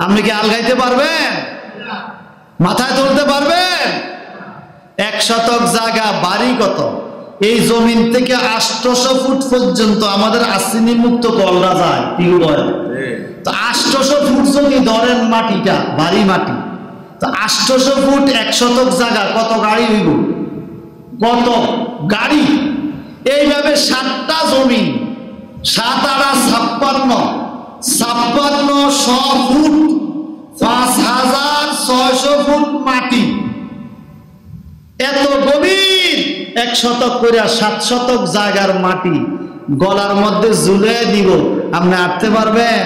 আপনি কি আলগাইতে পারবেন? মাথায় তুলতে পারবেন? 1 শতক জায়গা বাড়ি কত? এই জমিন থেকে 800 ফুট পর্যন্ত আমাদের আসিনি মুক্ত কলরা যায় টিউবওয়েল। তো 800 ফুট যদি ধরেন মাটিটা, বাড়ি মাটি, তো 800 ফুট 1 শতক জায়গা কত গাড়ি হইব? কত গাড়ি? এইভাবে 7টা জমি, 7 আর 56, 56 ফুট, 5600 ফুট মাটি, এত গভীর 1 শতক করে 7 শতক জায়গার মাটি গলার মধ্যে ঝুলে দিব, আপনি আটতে পারবেন?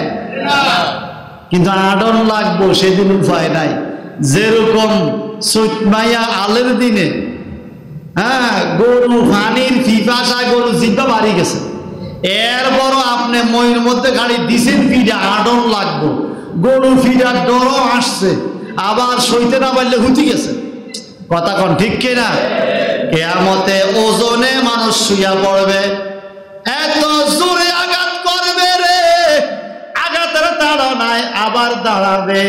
কিন্তু আডন লাগবো, সেদিন উপায় নাই। যেরকম চৈত মাইয়া আলের দিনে গরু পানির পিপাসায় গরু জিব্বা বাড়ি গেছে, এর বড় আপনি মইয়ের মধ্যে গাড়ি দিছেন, ফিডা আডন লাগবো, গরু ফিডার ডরও আসছে, আবার সইতে না পারলে হুতি গেছে। কথা কোন ঠিক কিনা? কিয়ামতে ওজনে মানুষ শুইয়া পড়বে, এত জোরে আঘাত করবে রে, আঘাতের তাড়া নাই, আবার দাঁড়াবে,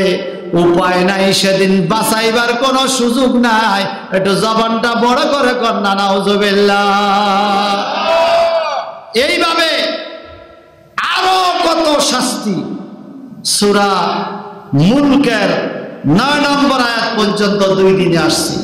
উপায় নাই, সেদিন বাঁচাইবার কোনো সুযোগ নাই। একটু জবানটা বড় করে কন্যা নাউজুবিল্লাহ। এইভাবে আরো কত শাস্তি সূরা মুলকের 9 নম্বর আয়াত পর্যন্ত 2 দিনে আসছে।